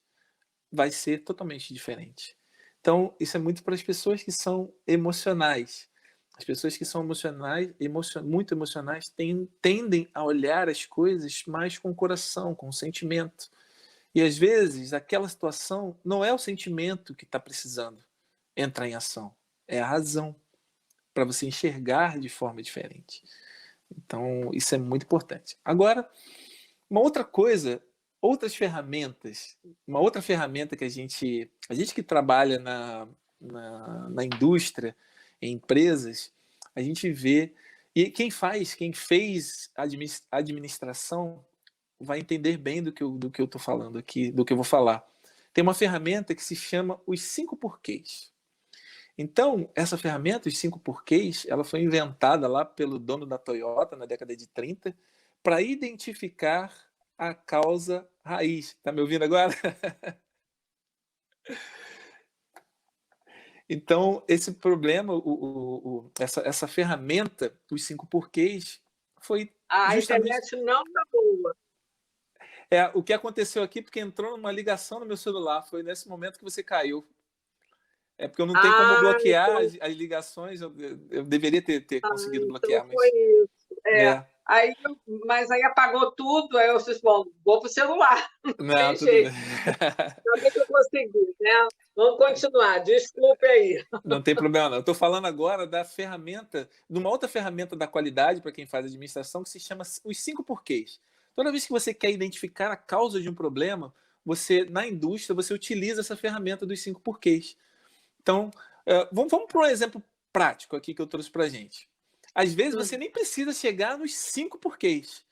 [SPEAKER 2] vai ser totalmente diferente. Então, isso é muito para as pessoas que são emocionais. As pessoas que são emocionais, muito emocionais, tendem a olhar as coisas mais com o coração, com o sentimento. E às vezes, aquela situação não é o sentimento que está precisando entrar em ação, é a razão para você enxergar de forma diferente. Então, isso é muito importante. Agora, uma outra coisa, outras ferramentas, uma outra ferramenta que a gente que trabalha na indústria, em empresas, a gente vê, e quem fez administração vai entender bem do que eu estou falando aqui, do que eu vou falar. Tem uma ferramenta que se chama os 5 porquês. Então, essa ferramenta, os 5 porquês, ela foi inventada lá pelo dono da Toyota na década de 30 para identificar a causa raiz. Tá me ouvindo agora? Então, esse problema, essa ferramenta, os 5 porquês, foi
[SPEAKER 1] A
[SPEAKER 2] justamente...
[SPEAKER 1] internet não está boa.
[SPEAKER 2] O que aconteceu aqui, porque entrou uma ligação no meu celular, foi nesse momento que você caiu. É porque eu não tenho como bloquear
[SPEAKER 1] então,
[SPEAKER 2] as ligações, eu deveria ter conseguido bloquear,
[SPEAKER 1] então foi isso.
[SPEAKER 2] É.
[SPEAKER 1] Mas aí apagou tudo, aí eu disse, bom, vou para o celular, não tem
[SPEAKER 2] tudo
[SPEAKER 1] jeito.
[SPEAKER 2] bem.
[SPEAKER 1] Ainda que eu consegui, né? Vamos continuar, desculpe aí.
[SPEAKER 2] Não tem problema, não. Eu estou falando agora da ferramenta, de uma outra ferramenta da qualidade para quem faz administração, que se chama os 5 porquês. Toda vez que você quer identificar a causa de um problema, na indústria, você utiliza essa ferramenta dos 5 porquês. Então, vamos para um exemplo prático aqui que eu trouxe para a gente. Às vezes, você nem precisa chegar nos 5 porquês.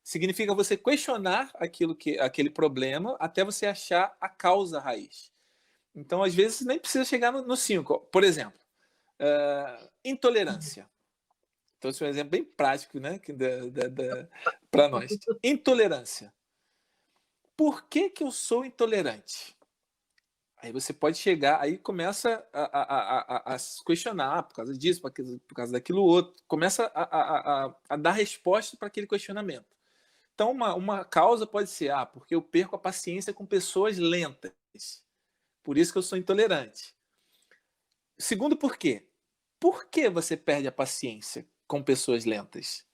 [SPEAKER 2] Significa você questionar aquele problema até você achar a causa raiz. Então, às vezes, nem precisa chegar no 5. Por exemplo, intolerância. Então, esse é um exemplo bem prático, né, para nós. Intolerância. Por que eu sou intolerante? Aí você pode chegar, aí começa a se questionar por causa disso, por causa daquilo outro. Começa a dar resposta para aquele questionamento. Então, uma causa pode ser, porque eu perco a paciência com pessoas lentas. Por isso que eu sou intolerante. Segundo porquê. Por que você perde a paciência com pessoas lentas?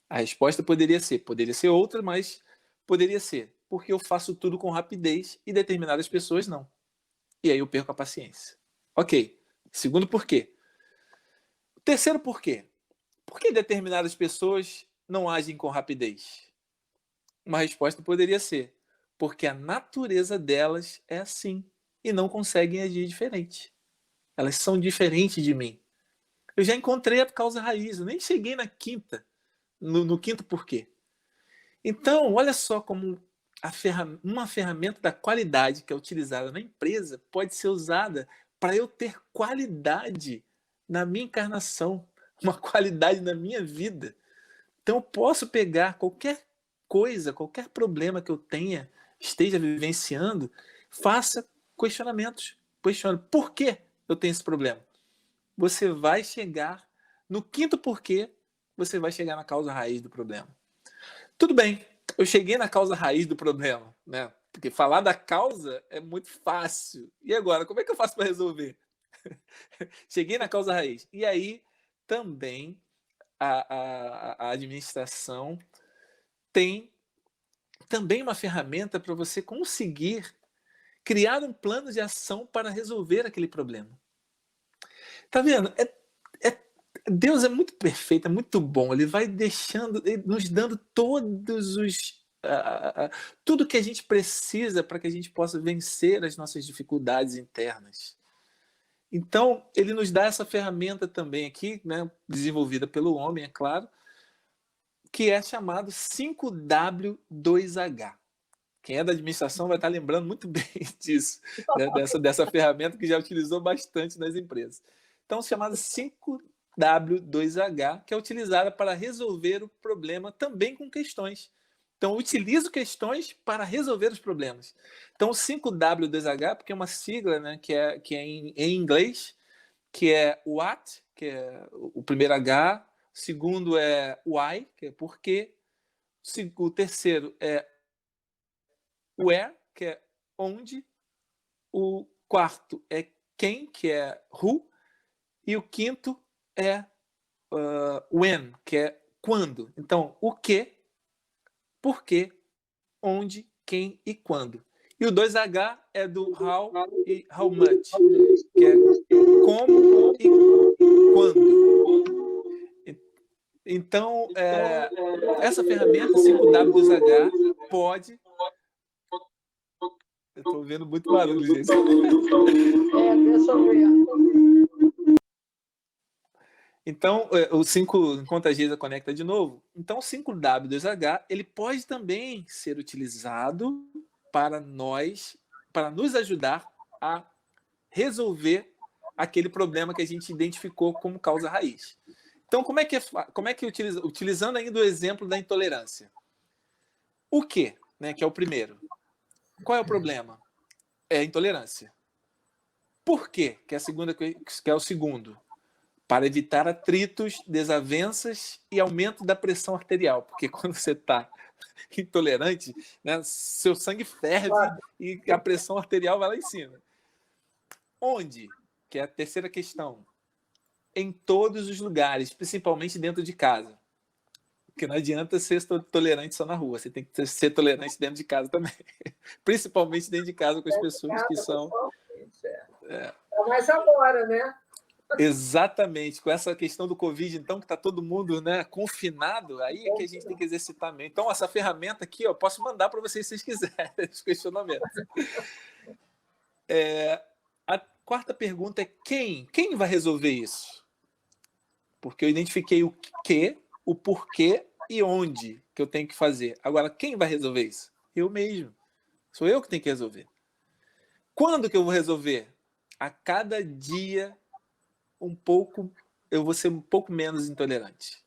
[SPEAKER 2] A resposta poderia ser outra, mas poderia ser porque eu faço tudo com rapidez e determinadas pessoas não. E aí eu perco a paciência. Ok. Segundo porquê. Terceiro porquê. Por que determinadas pessoas não agem com rapidez? Uma resposta poderia ser porque a natureza delas é assim e não conseguem agir diferente. Elas são diferentes de mim. Eu já encontrei a causa raiz, eu nem cheguei na quinta, no quinto porquê. Então, olha só como uma ferramenta da qualidade que é utilizada na empresa pode ser usada para eu ter qualidade na minha encarnação, uma qualidade na minha vida. Então, eu posso pegar qualquer coisa, qualquer problema que eu esteja vivenciando, faça questionamentos. Questione por que eu tenho esse problema. Você vai chegar no quinto porquê, você vai chegar na causa raiz do problema. Tudo bem, eu cheguei na causa raiz do problema, né? Porque falar da causa é muito fácil. E agora, como é que eu faço para resolver? Cheguei na causa raiz. E aí, também, a administração tem também uma ferramenta para você conseguir criar um plano de ação para resolver aquele problema. Tá vendo? Deus é muito perfeito, é muito bom. Ele vai nos dando tudo que a gente precisa para que a gente possa vencer as nossas dificuldades internas. Então, ele nos dá essa ferramenta também aqui, né, desenvolvida pelo homem, é claro, que é chamado 5W2H. Quem é da administração vai estar lembrando muito bem disso, né, dessa ferramenta que já utilizou bastante nas empresas. Então, chamado 5W2H, que é utilizada para resolver o problema também com questões. Então, eu utilizo questões para resolver os problemas. Então, 5W2H, porque é uma sigla, né, que é em inglês, que é what, que é o primeiro H, o segundo é why, que é porquê, o terceiro é where, que é onde, o quarto é quem, que é who, e o quinto é when, que é quando. Então, o que, por quê, onde, quem e quando. E o 2H é do how e how much, que é como e quando. Então, essa ferramenta 5W2H pode... Eu estou ouvindo muito barulho, gente.
[SPEAKER 1] Deixa eu ver.
[SPEAKER 2] Então, o 5, enquanto a Geisa conecta de novo, então o 5W2H ele pode também ser utilizado para nos ajudar a resolver aquele problema que a gente identificou como causa raiz. Então, como é que utilizando ainda o exemplo da intolerância? O que, né, que é o primeiro? Qual é o problema? É a intolerância. Por quê? Que é o segundo. Para evitar atritos, desavenças e aumento da pressão arterial. Porque quando você está intolerante, né, seu sangue ferve e a pressão arterial vai lá em cima. Onde? Que é a terceira questão. Em todos os lugares, principalmente dentro de casa. Porque não adianta ser tolerante só na rua, você tem que ser tolerante dentro de casa também. Principalmente dentro de casa com as pessoas que são...
[SPEAKER 1] Mas agora, né?
[SPEAKER 2] Exatamente, com essa questão do Covid, então, que está todo mundo, né, confinado, aí é que a gente tem que exercitar mesmo. Então, essa ferramenta aqui, eu posso mandar para vocês se vocês quiserem, os questionamentos. A quarta pergunta é quem vai resolver isso? Porque eu identifiquei o que, o porquê e onde que eu tenho que fazer. Agora, quem vai resolver isso? Eu mesmo. Sou eu que tenho que resolver. Quando que eu vou resolver? A cada dia eu vou ser um pouco menos intolerante.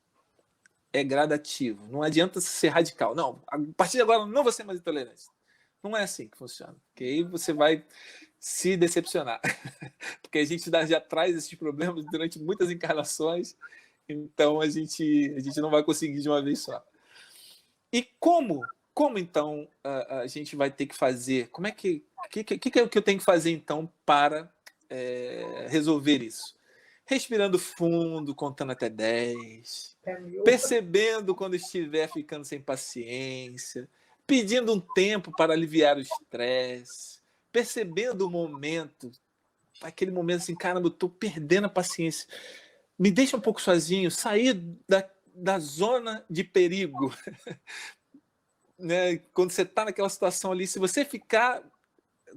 [SPEAKER 2] É gradativo. Não adianta ser radical. Não, a partir de agora não vou ser mais intolerante. Não é assim que funciona. Porque aí você vai se decepcionar. Porque a gente já traz esses problemas durante muitas encarnações, então a gente não vai conseguir de uma vez só. E como então a gente vai ter que fazer? Como é que é o que eu tenho que fazer então para resolver isso? Respirando fundo, contando até 10, percebendo quando estiver ficando sem paciência, pedindo um tempo para aliviar o estresse, percebendo o momento, aquele momento assim, caramba, eu estou perdendo a paciência, me deixa um pouco sozinho, sair da zona de perigo. Né? Quando você está naquela situação ali, se você ficar,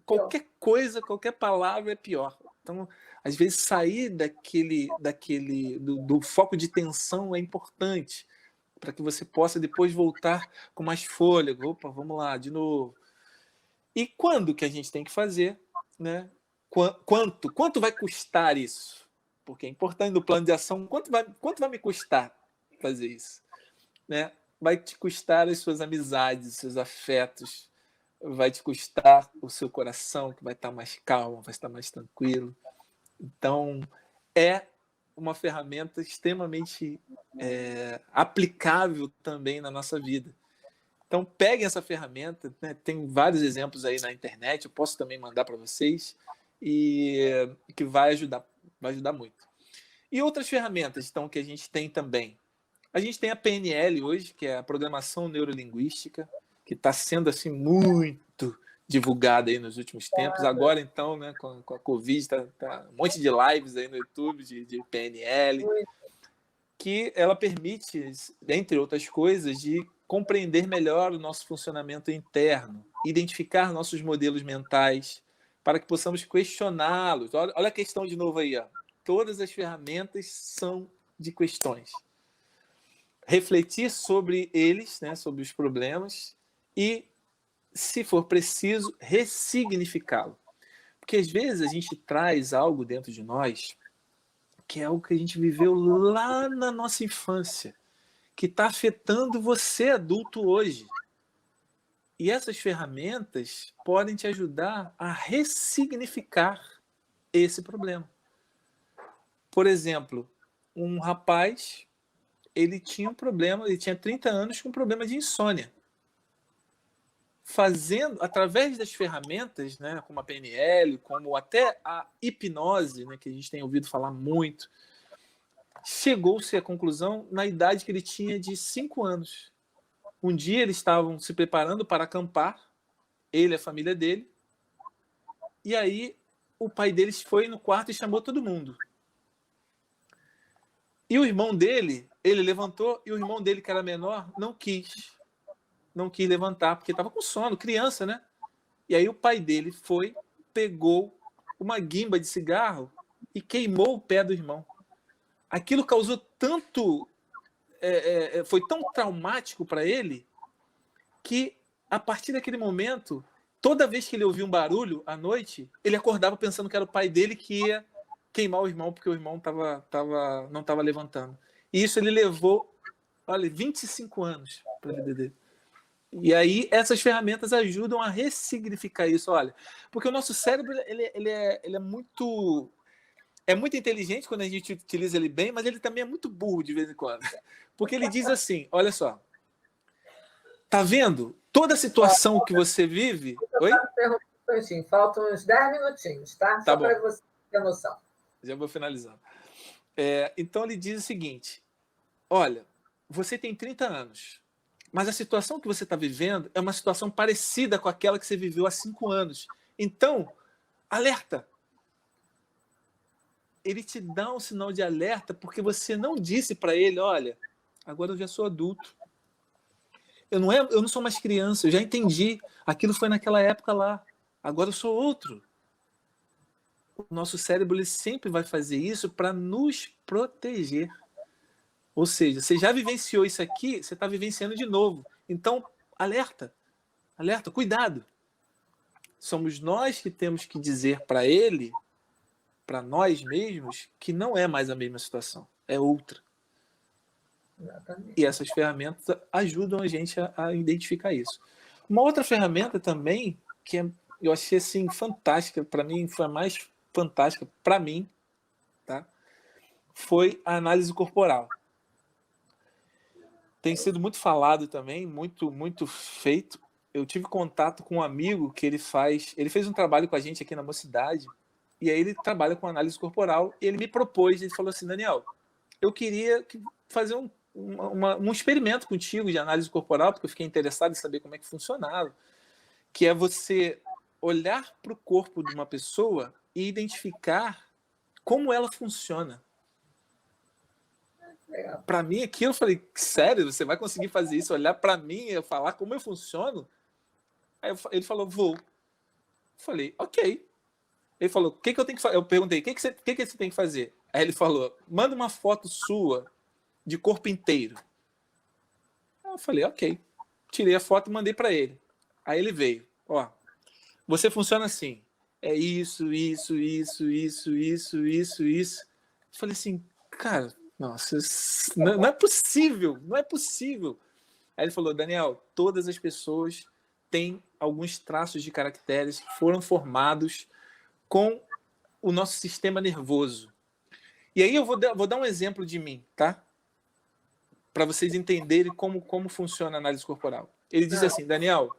[SPEAKER 2] qualquer coisa, qualquer palavra é pior. Então, às vezes, sair do foco de tensão é importante para que você possa depois voltar com mais fôlego. Opa, vamos lá, de novo. E quando que a gente tem que fazer? Né? Quanto vai custar isso? Porque é importante no plano de ação, quanto vai me custar fazer isso? Né? Vai te custar as suas amizades, os seus afetos, vai te custar o seu coração, que vai estar mais calmo, vai estar mais tranquilo. Então, é uma ferramenta extremamente aplicável também na nossa vida. Então, peguem essa ferramenta, né? Tem vários exemplos aí na internet, eu posso também mandar para vocês, e que vai ajudar muito. E outras ferramentas então, que a gente tem também. A gente tem a PNL hoje, que é a Programação Neurolinguística, que está sendo assim, muito divulgada aí nos últimos tempos. Agora, então, né, com a Covid, tá um monte de lives aí no YouTube de PNL, que ela permite, entre outras coisas, de compreender melhor o nosso funcionamento interno, identificar nossos modelos mentais, para que possamos questioná-los. Olha a questão de novo aí. Ó. Todas as ferramentas são de questões. Refletir sobre eles, né, sobre os problemas, e, se for preciso, ressignificá-lo. Porque, às vezes, a gente traz algo dentro de nós que é algo que a gente viveu lá na nossa infância, que está afetando você, adulto, hoje. E essas ferramentas podem te ajudar a ressignificar esse problema. Por exemplo, um rapaz, ele tinha um problema, ele tinha 30 anos com um problema de insônia. Fazendo, através das ferramentas, né, como a PNL, como até a hipnose, né, que a gente tem ouvido falar muito, chegou-se à conclusão na idade que ele tinha de 5 anos. Um dia eles estavam se preparando para acampar, ele e a família dele, e aí o pai deles foi no quarto e chamou todo mundo. E o irmão dele, ele levantou, e o irmão dele, que era menor, não quis levantar, porque estava com sono, criança, né? E aí o pai dele foi, pegou uma guimba de cigarro e queimou o pé do irmão. Aquilo causou tanto... foi tão traumático para ele que, a partir daquele momento, toda vez que ele ouvia um barulho à noite, ele acordava pensando que era o pai dele que ia queimar o irmão, porque o irmão não estava levantando. E isso ele levou, olha, 25 anos para a vida dele. E aí essas ferramentas ajudam a ressignificar isso, olha. Porque o nosso cérebro ele é muito inteligente quando a gente utiliza ele bem, mas ele também é muito burro de vez em quando. Porque ele diz assim, olha só, tá vendo? Toda a situação que você vive... Oi?
[SPEAKER 1] Faltam uns 10 minutinhos, tá? Só para você ter noção.
[SPEAKER 2] Já vou finalizando. Então ele diz o seguinte, olha, você tem 30 anos, mas a situação que você está vivendo é uma situação parecida com aquela que você viveu há 5 anos. Então, alerta. Ele te dá um sinal de alerta porque você não disse para ele, olha, agora eu já sou adulto. Eu não sou mais criança, eu já entendi. Aquilo foi naquela época lá. Agora eu sou outro. O nosso cérebro ele sempre vai fazer isso para nos proteger. Ou seja, você já vivenciou isso aqui, você está vivenciando de novo. Então, alerta. Alerta, cuidado. Somos nós que temos que dizer para ele, para nós mesmos, que não é mais a mesma situação. É outra. Exatamente. E essas ferramentas ajudam a gente a identificar isso. Uma outra ferramenta também, que eu achei assim, fantástica, para mim, foi a mais fantástica para mim, tá? Foi a análise corporal. Tem sido muito falado também, muito feito. Eu tive contato com um amigo que ele fez um trabalho com a gente aqui na Mocidade, e aí ele trabalha com análise corporal, e ele me propôs, ele falou assim, Daniel, eu queria fazer um experimento contigo de análise corporal, porque eu fiquei interessado em saber como é que funcionava, que é você olhar para o corpo de uma pessoa e identificar como ela funciona. Para mim, aqui eu falei, sério, você vai conseguir fazer isso? Olhar para mim e falar como eu funciono? Aí ele falou, vou. Eu falei, ok. Ele falou, o que eu tenho que fazer? Eu perguntei, o que você tem que fazer? Aí ele falou, manda uma foto sua de corpo inteiro. Aí eu falei, ok. Tirei a foto e mandei para ele. Aí ele veio, ó, você funciona assim. É isso. Eu falei assim, cara, nossa, não é possível, não é possível. Aí ele falou, Daniel, todas as pessoas têm alguns traços de caracteres que foram formados com o nosso sistema nervoso. E aí eu vou dar um exemplo de mim, tá? Para vocês entenderem como funciona a análise corporal. Ele disse assim, Daniel,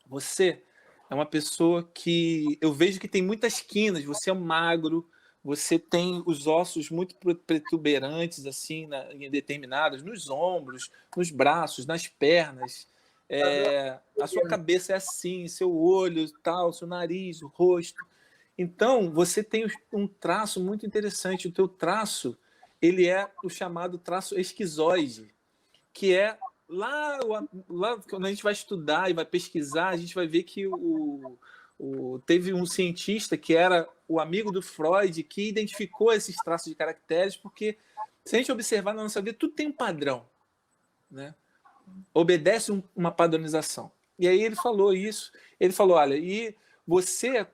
[SPEAKER 2] você é uma pessoa que eu vejo que tem muitas quinas, você é magro, você tem os ossos muito protuberantes, assim, em determinados, nos ombros, nos braços, nas pernas. A sua cabeça é assim, seu olho, tal, seu nariz, o rosto. Então, você tem um traço muito interessante. O teu traço, ele é o chamado traço esquizoide, que é lá quando a gente vai estudar e vai pesquisar, a gente vai ver que teve um cientista que era o amigo do Freud que identificou esses traços de caracteres, porque se a gente observar na nossa vida, tudo tem um padrão, né? Obedece uma padronização. E aí ele falou isso, ele falou, olha, e você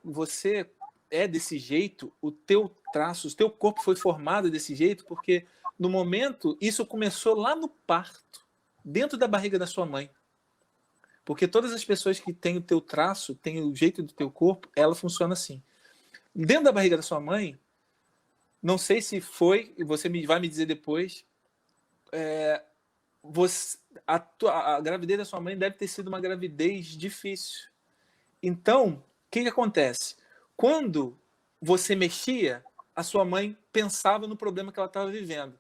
[SPEAKER 2] é desse jeito, o teu traço, o teu corpo foi formado desse jeito, porque no momento, isso começou lá no parto, dentro da barriga da sua mãe. Porque todas as pessoas que têm o teu traço, têm o jeito do teu corpo, ela funciona assim. Dentro da barriga da sua mãe, não sei se foi, você vai me dizer depois, a gravidez da sua mãe deve ter sido uma gravidez difícil. Então, o que acontece? Quando você mexia, a sua mãe pensava no problema que ela estava vivendo.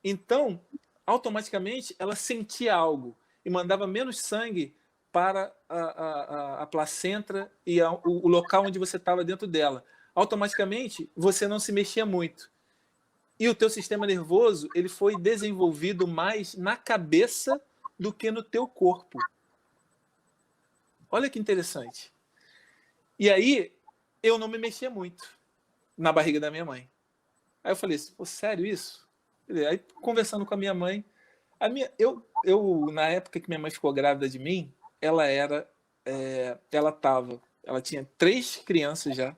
[SPEAKER 2] Então, automaticamente, ela sentia algo e mandava menos sangue para a placenta e o local onde você estava dentro dela. Automaticamente, você não se mexia muito. E o teu sistema nervoso, ele foi desenvolvido mais na cabeça do que no teu corpo. Olha que interessante. E aí, eu não me mexia muito na barriga da minha mãe. Aí eu falei assim, pô, sério isso? Aí, conversando com a minha mãe, na época que minha mãe ficou grávida de mim, ela tinha 3 crianças já,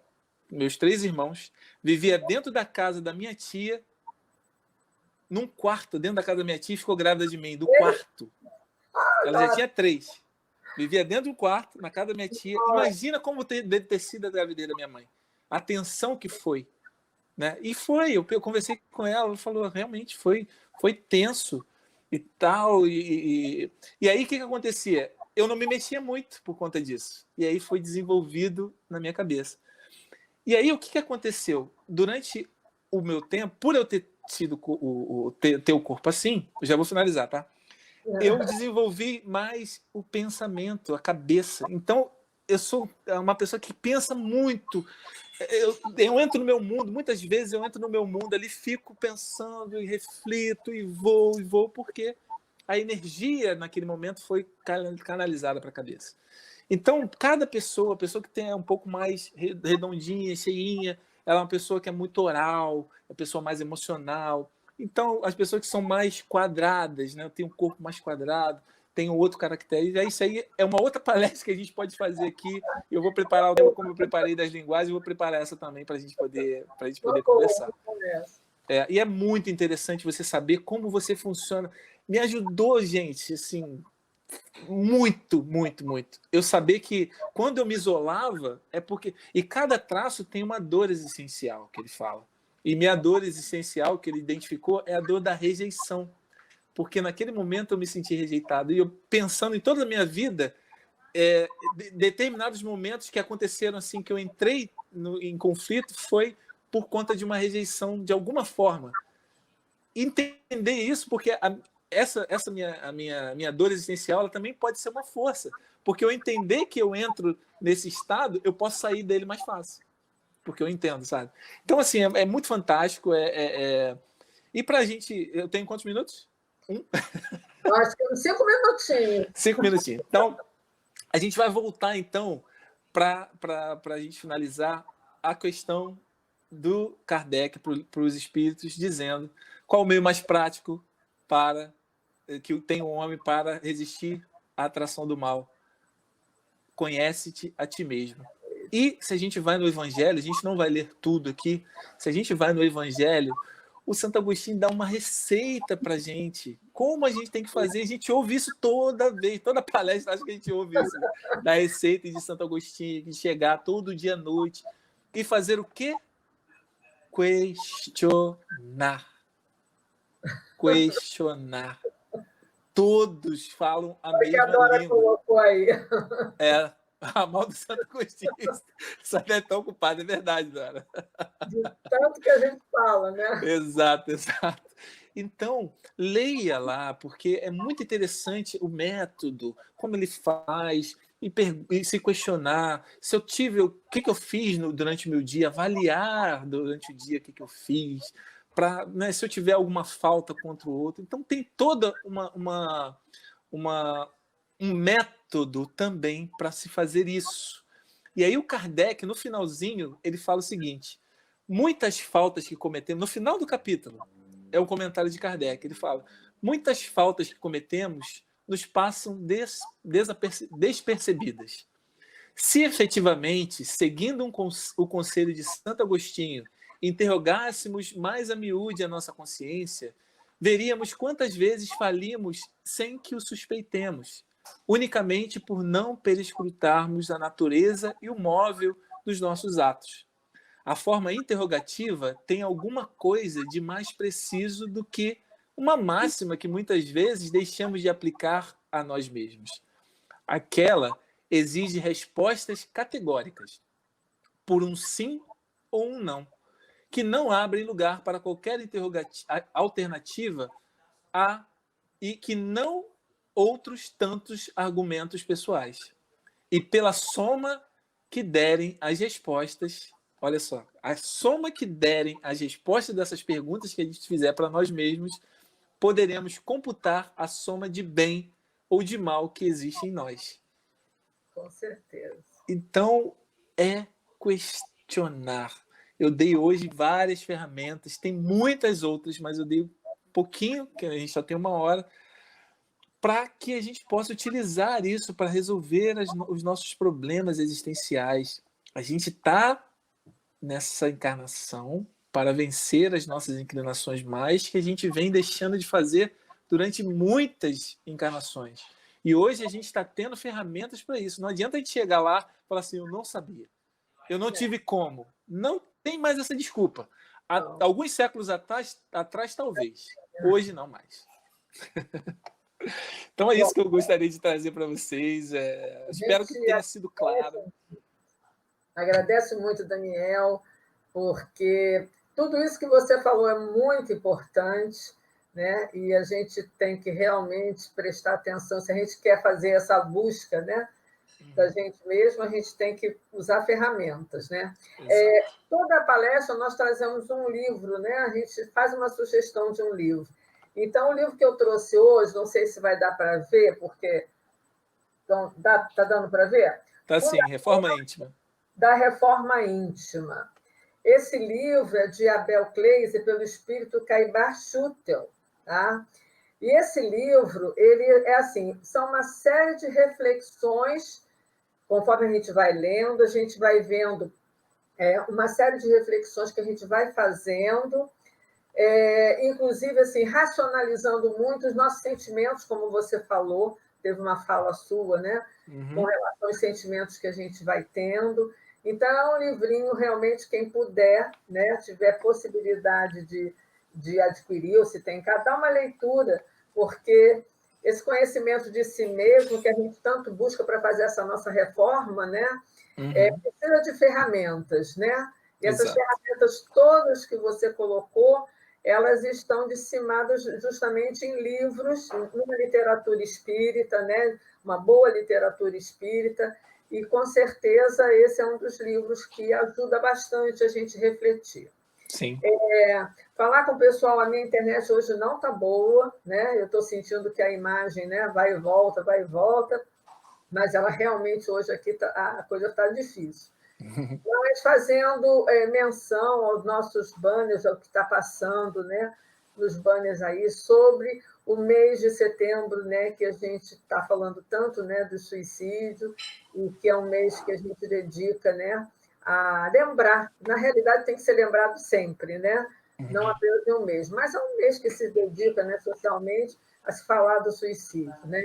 [SPEAKER 2] meus 3 irmãos, vivia dentro da casa da minha tia, num quarto dentro da casa da minha tia, e ficou grávida de mim, do quarto. Ela já tinha 3. Vivia dentro do quarto, na casa da minha tia. Imagina como deve ter sido a gravidez da minha mãe. A tensão que foi. Né? E foi, eu conversei com ela falou, realmente foi tenso e tal. E aí o que acontecia? Eu não me mexia muito por conta disso. E aí foi desenvolvido na minha cabeça. E aí o que aconteceu? Durante o meu tempo, por eu ter tido ter o corpo assim, eu já vou finalizar, tá? Eu desenvolvi mais o pensamento, a cabeça. Então, eu sou uma pessoa que pensa muito. Eu entro no meu mundo, muitas vezes eu entro no meu mundo ali, fico pensando e reflito e vou, porque a energia naquele momento foi canalizada para a cabeça. Então, cada pessoa, a pessoa que tem um pouco mais redondinha, cheinha, ela é uma pessoa que é muito oral, é uma pessoa mais emocional. Então, as pessoas que são mais quadradas, né? Tem um corpo mais quadrado, tem um outro caractere. Isso aí é uma outra palestra que a gente pode fazer aqui. Eu vou preparar o tema como eu preparei das linguagens, e vou preparar essa também para a gente poder conversar. E é muito interessante você saber como você funciona. Me ajudou, gente, assim, muito, muito, muito. Eu saber que quando eu me isolava, é porque... E cada traço tem uma dor existencial, que ele fala. E minha dor existencial, que ele identificou, é a dor da rejeição. Porque naquele momento eu me senti rejeitado. E eu, pensando em toda a minha vida, determinados momentos que aconteceram assim, que eu entrei em conflito, foi por conta de uma rejeição de alguma forma. Entender isso, porque essa minha dor existencial, ela também pode ser uma força. Porque eu entender que eu entro nesse estado, eu posso sair dele mais fácil. Porque eu entendo, sabe? Então, assim, é muito fantástico. E pra gente... Eu tenho quantos minutos?
[SPEAKER 1] Acho que 5 minutinhos.
[SPEAKER 2] 5 minutinhos. Então, a gente vai voltar, então, para a gente finalizar a questão do Kardec para os espíritos, dizendo qual o meio mais prático para que tem o homem para resistir à atração do mal. Conhece-te a ti mesmo. E se a gente vai no Evangelho, a gente não vai ler tudo aqui, se a gente vai no Evangelho, o Santo Agostinho dá uma receita para a gente. Como a gente tem que fazer? A gente ouve isso toda vez, toda palestra, acho que a gente ouve isso, né? Da receita de Santo Agostinho, de chegar todo dia à noite e fazer o quê? Questionar. Questionar. Todos falam a mesma
[SPEAKER 1] Dora
[SPEAKER 2] língua.
[SPEAKER 1] Colocou aí.
[SPEAKER 2] A mal do Santo Agostinho. Só não é tão ocupado, é verdade, Dora.
[SPEAKER 1] De tanto que a gente fala, né?
[SPEAKER 2] Exato. Então, leia lá, porque é muito interessante o método, como ele faz, e se questionar. Se eu tive, o que eu fiz durante o meu dia, avaliar durante o dia o que eu fiz, né, se eu tiver alguma falta contra o outro. Então, tem toda um método também para se fazer isso. E aí o Kardec, no finalzinho, ele fala o seguinte: muitas faltas que cometemos, no final do capítulo, é o comentário de Kardec, ele fala, muitas faltas que cometemos nos passam despercebidas. Se efetivamente, seguindo o conselho de Santo Agostinho, interrogássemos mais a miúde a nossa consciência, veríamos quantas vezes falimos sem que o suspeitemos, unicamente por não perescrutarmos a natureza e o móvel dos nossos atos. A forma interrogativa tem alguma coisa de mais preciso do que uma máxima que muitas vezes deixamos de aplicar a nós mesmos. Aquela exige respostas categóricas, por um sim ou um não, que não abrem lugar para qualquer alternativa e que não outros tantos argumentos pessoais. E pela soma que derem as respostas, olha só, a soma que derem as respostas dessas perguntas que a gente fizer para nós mesmos, poderemos computar a soma de bem ou de mal que existe em nós.
[SPEAKER 1] Com certeza.
[SPEAKER 2] Então, é questionar. Eu dei hoje várias ferramentas, tem muitas outras, mas eu dei um pouquinho, que a gente só tem 1 hora, para que a gente possa utilizar isso para resolver os nossos problemas existenciais. A gente está nessa encarnação para vencer as nossas inclinações mais que a gente vem deixando de fazer durante muitas encarnações. E hoje a gente está tendo ferramentas para isso. Não adianta a gente chegar lá e falar assim, eu não sabia. Eu não tive como. Não tem mais essa desculpa. Alguns séculos atrás talvez. Hoje não mais. Então é isso que eu gostaria de trazer para vocês. Espero que tenha sido claro.
[SPEAKER 1] Agradeço muito, Daniel, porque tudo isso que você falou é muito importante, né? E a gente tem que realmente prestar atenção. Se a gente quer fazer essa busca, né, da gente mesmo, a gente tem que usar ferramentas, né? Toda a palestra nós trazemos um livro, né? A gente faz uma sugestão de um livro. Então, o livro que eu trouxe hoje, não sei se vai dar para ver, porque está dando para ver?
[SPEAKER 2] Tá sim, Reforma Íntima.
[SPEAKER 1] Da Reforma Íntima. Esse livro é de Abel Kleise, pelo espírito Caibar Schutel, tá? E esse livro, ele é assim, são uma série de reflexões, conforme a gente vai lendo, a gente vai vendo uma série de reflexões que a gente vai fazendo, inclusive assim, racionalizando muito os nossos sentimentos, como você falou, teve uma fala sua, né? Com relação aos sentimentos que a gente vai tendo. Então, é um livrinho, realmente, quem puder, né, tiver possibilidade de adquirir, ou se tem cá, dá uma leitura, porque esse conhecimento de si mesmo, que a gente tanto busca para fazer essa nossa reforma, né, precisa de ferramentas, né? E essas ferramentas todas que você colocou, elas estão disseminadas justamente em livros, numa literatura espírita, né? Uma boa literatura espírita, e, com certeza, esse é um dos livros que ajuda bastante a gente refletir.
[SPEAKER 2] Sim.
[SPEAKER 1] Falar com o pessoal, a minha internet hoje não está boa, né? Eu estou sentindo que a imagem, né, vai e volta, mas ela realmente hoje aqui a coisa está difícil. Mas fazendo menção aos nossos banners, ao que está passando, né, nos banners aí, sobre o mês de setembro, né, que a gente está falando tanto, né, do suicídio, e que é um mês que a gente dedica, né, a lembrar. Na realidade, tem que ser lembrado sempre, né? Não apenas em um mês, mas é um mês que se dedica, né, socialmente a se falar do suicídio, né?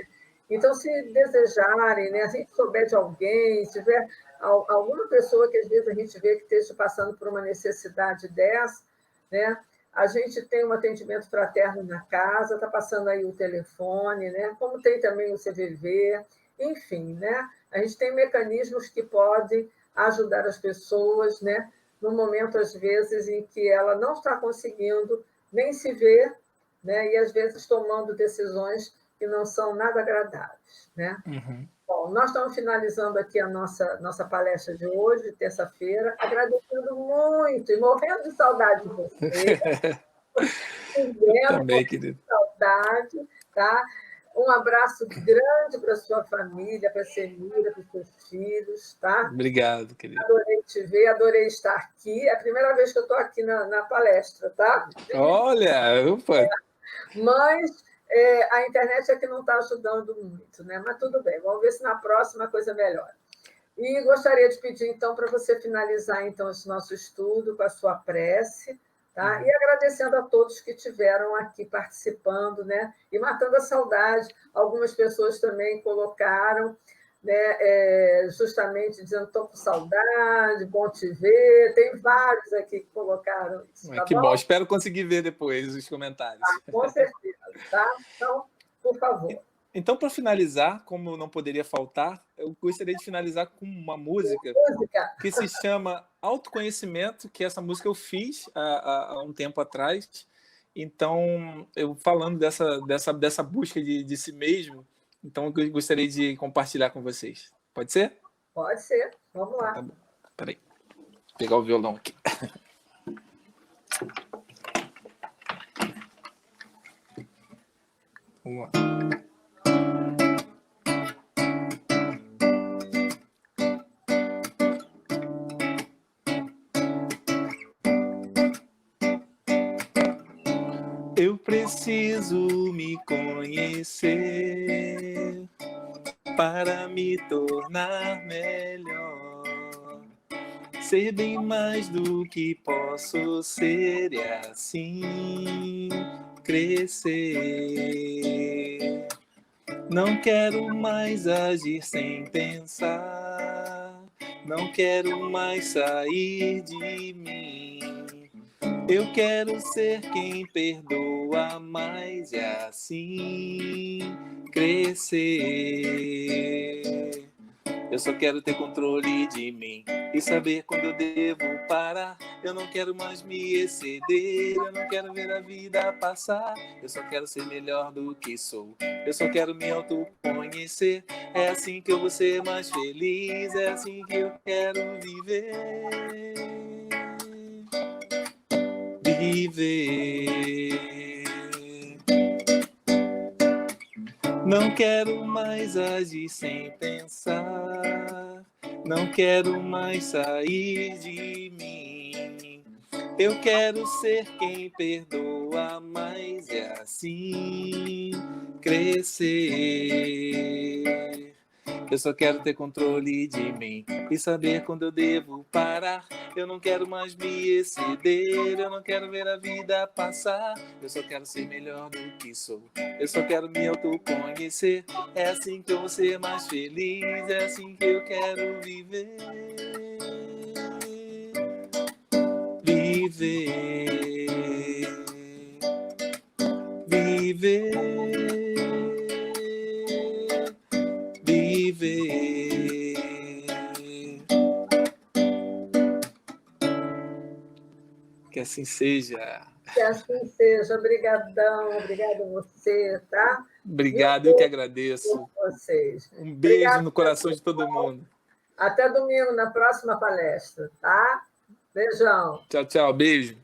[SPEAKER 1] Então, se desejarem, né, se a gente souber de alguém, se tiver alguma pessoa que às vezes a gente vê que esteja passando por uma necessidade dessa, né, a gente tem um atendimento fraterno na casa, está passando aí o telefone, né, como tem também o CVV, enfim, né, a gente tem mecanismos que podem ajudar as pessoas, né, no momento, às vezes, em que ela não está conseguindo nem se ver, né, e às vezes tomando decisões que não são nada agradáveis, né? Bom, nós estamos finalizando aqui a nossa palestra de hoje, terça-feira, agradecendo muito e morrendo de saudade de você.
[SPEAKER 2] Também, querido.
[SPEAKER 1] Saudade, tá? Um abraço grande para a sua família, para a Semira, para os seus filhos, tá?
[SPEAKER 2] Obrigado, querido.
[SPEAKER 1] Adorei te ver, adorei estar aqui. É a primeira vez que eu estou aqui na palestra, tá?
[SPEAKER 2] Olha, opa.
[SPEAKER 1] Mas a internet é que não está ajudando muito, né? Mas tudo bem, vamos ver se na próxima a coisa melhora. E gostaria de pedir, então, para você finalizar então, esse nosso estudo com a sua prece, tá? E agradecendo a todos que estiveram aqui participando, né? E matando a saudade. Algumas pessoas também colocaram, né, justamente dizendo: estou com saudade, bom te ver. Tem vários aqui que colocaram isso, tá
[SPEAKER 2] Que
[SPEAKER 1] bom?
[SPEAKER 2] bom, espero conseguir ver depois os comentários.
[SPEAKER 1] Com certeza, tá? Então, por favor.
[SPEAKER 2] Então, para finalizar, como não poderia faltar, eu gostaria de finalizar com uma música que se chama Autoconhecimento, que essa música eu fiz há um tempo atrás. Então, eu falando dessa busca de si mesmo, então eu gostaria de compartilhar com vocês. Pode ser?
[SPEAKER 1] Pode ser. Vamos lá.
[SPEAKER 2] Tá bom. Peraí. Vou pegar o violão aqui. Vamos lá. Eu preciso me conhecer para me tornar melhor, ser bem mais do que posso ser e assim crescer. Não quero mais agir sem pensar, não quero mais sair de mim. Eu quero ser quem perdoa mais e assim crescer. Eu só quero ter controle de mim e saber quando eu devo parar. Eu não quero mais me exceder, eu não quero ver a vida passar. Eu só quero ser melhor do que sou, eu só quero me autoconhecer. É assim que eu vou ser mais feliz, é assim que eu quero viver. Não quero mais agir sem pensar, não quero mais sair de mim. Eu quero ser quem perdoa mais e assim crescer. Eu só quero ter controle de mim e saber quando eu devo parar. Eu não quero mais me exceder, eu não quero ver a vida passar. Eu só quero ser melhor do que sou, eu só quero me autoconhecer. É assim que eu vou ser mais feliz, é assim que eu quero viver. Viver. Que assim seja.
[SPEAKER 1] Que assim seja. Obrigadão, obrigada a você, tá?
[SPEAKER 2] Obrigado, eu que agradeço.
[SPEAKER 1] Vocês.
[SPEAKER 2] Um beijo
[SPEAKER 1] Obrigada,
[SPEAKER 2] no coração de todo mundo.
[SPEAKER 1] Até domingo na próxima palestra, tá? Beijão.
[SPEAKER 2] Tchau, tchau, beijo.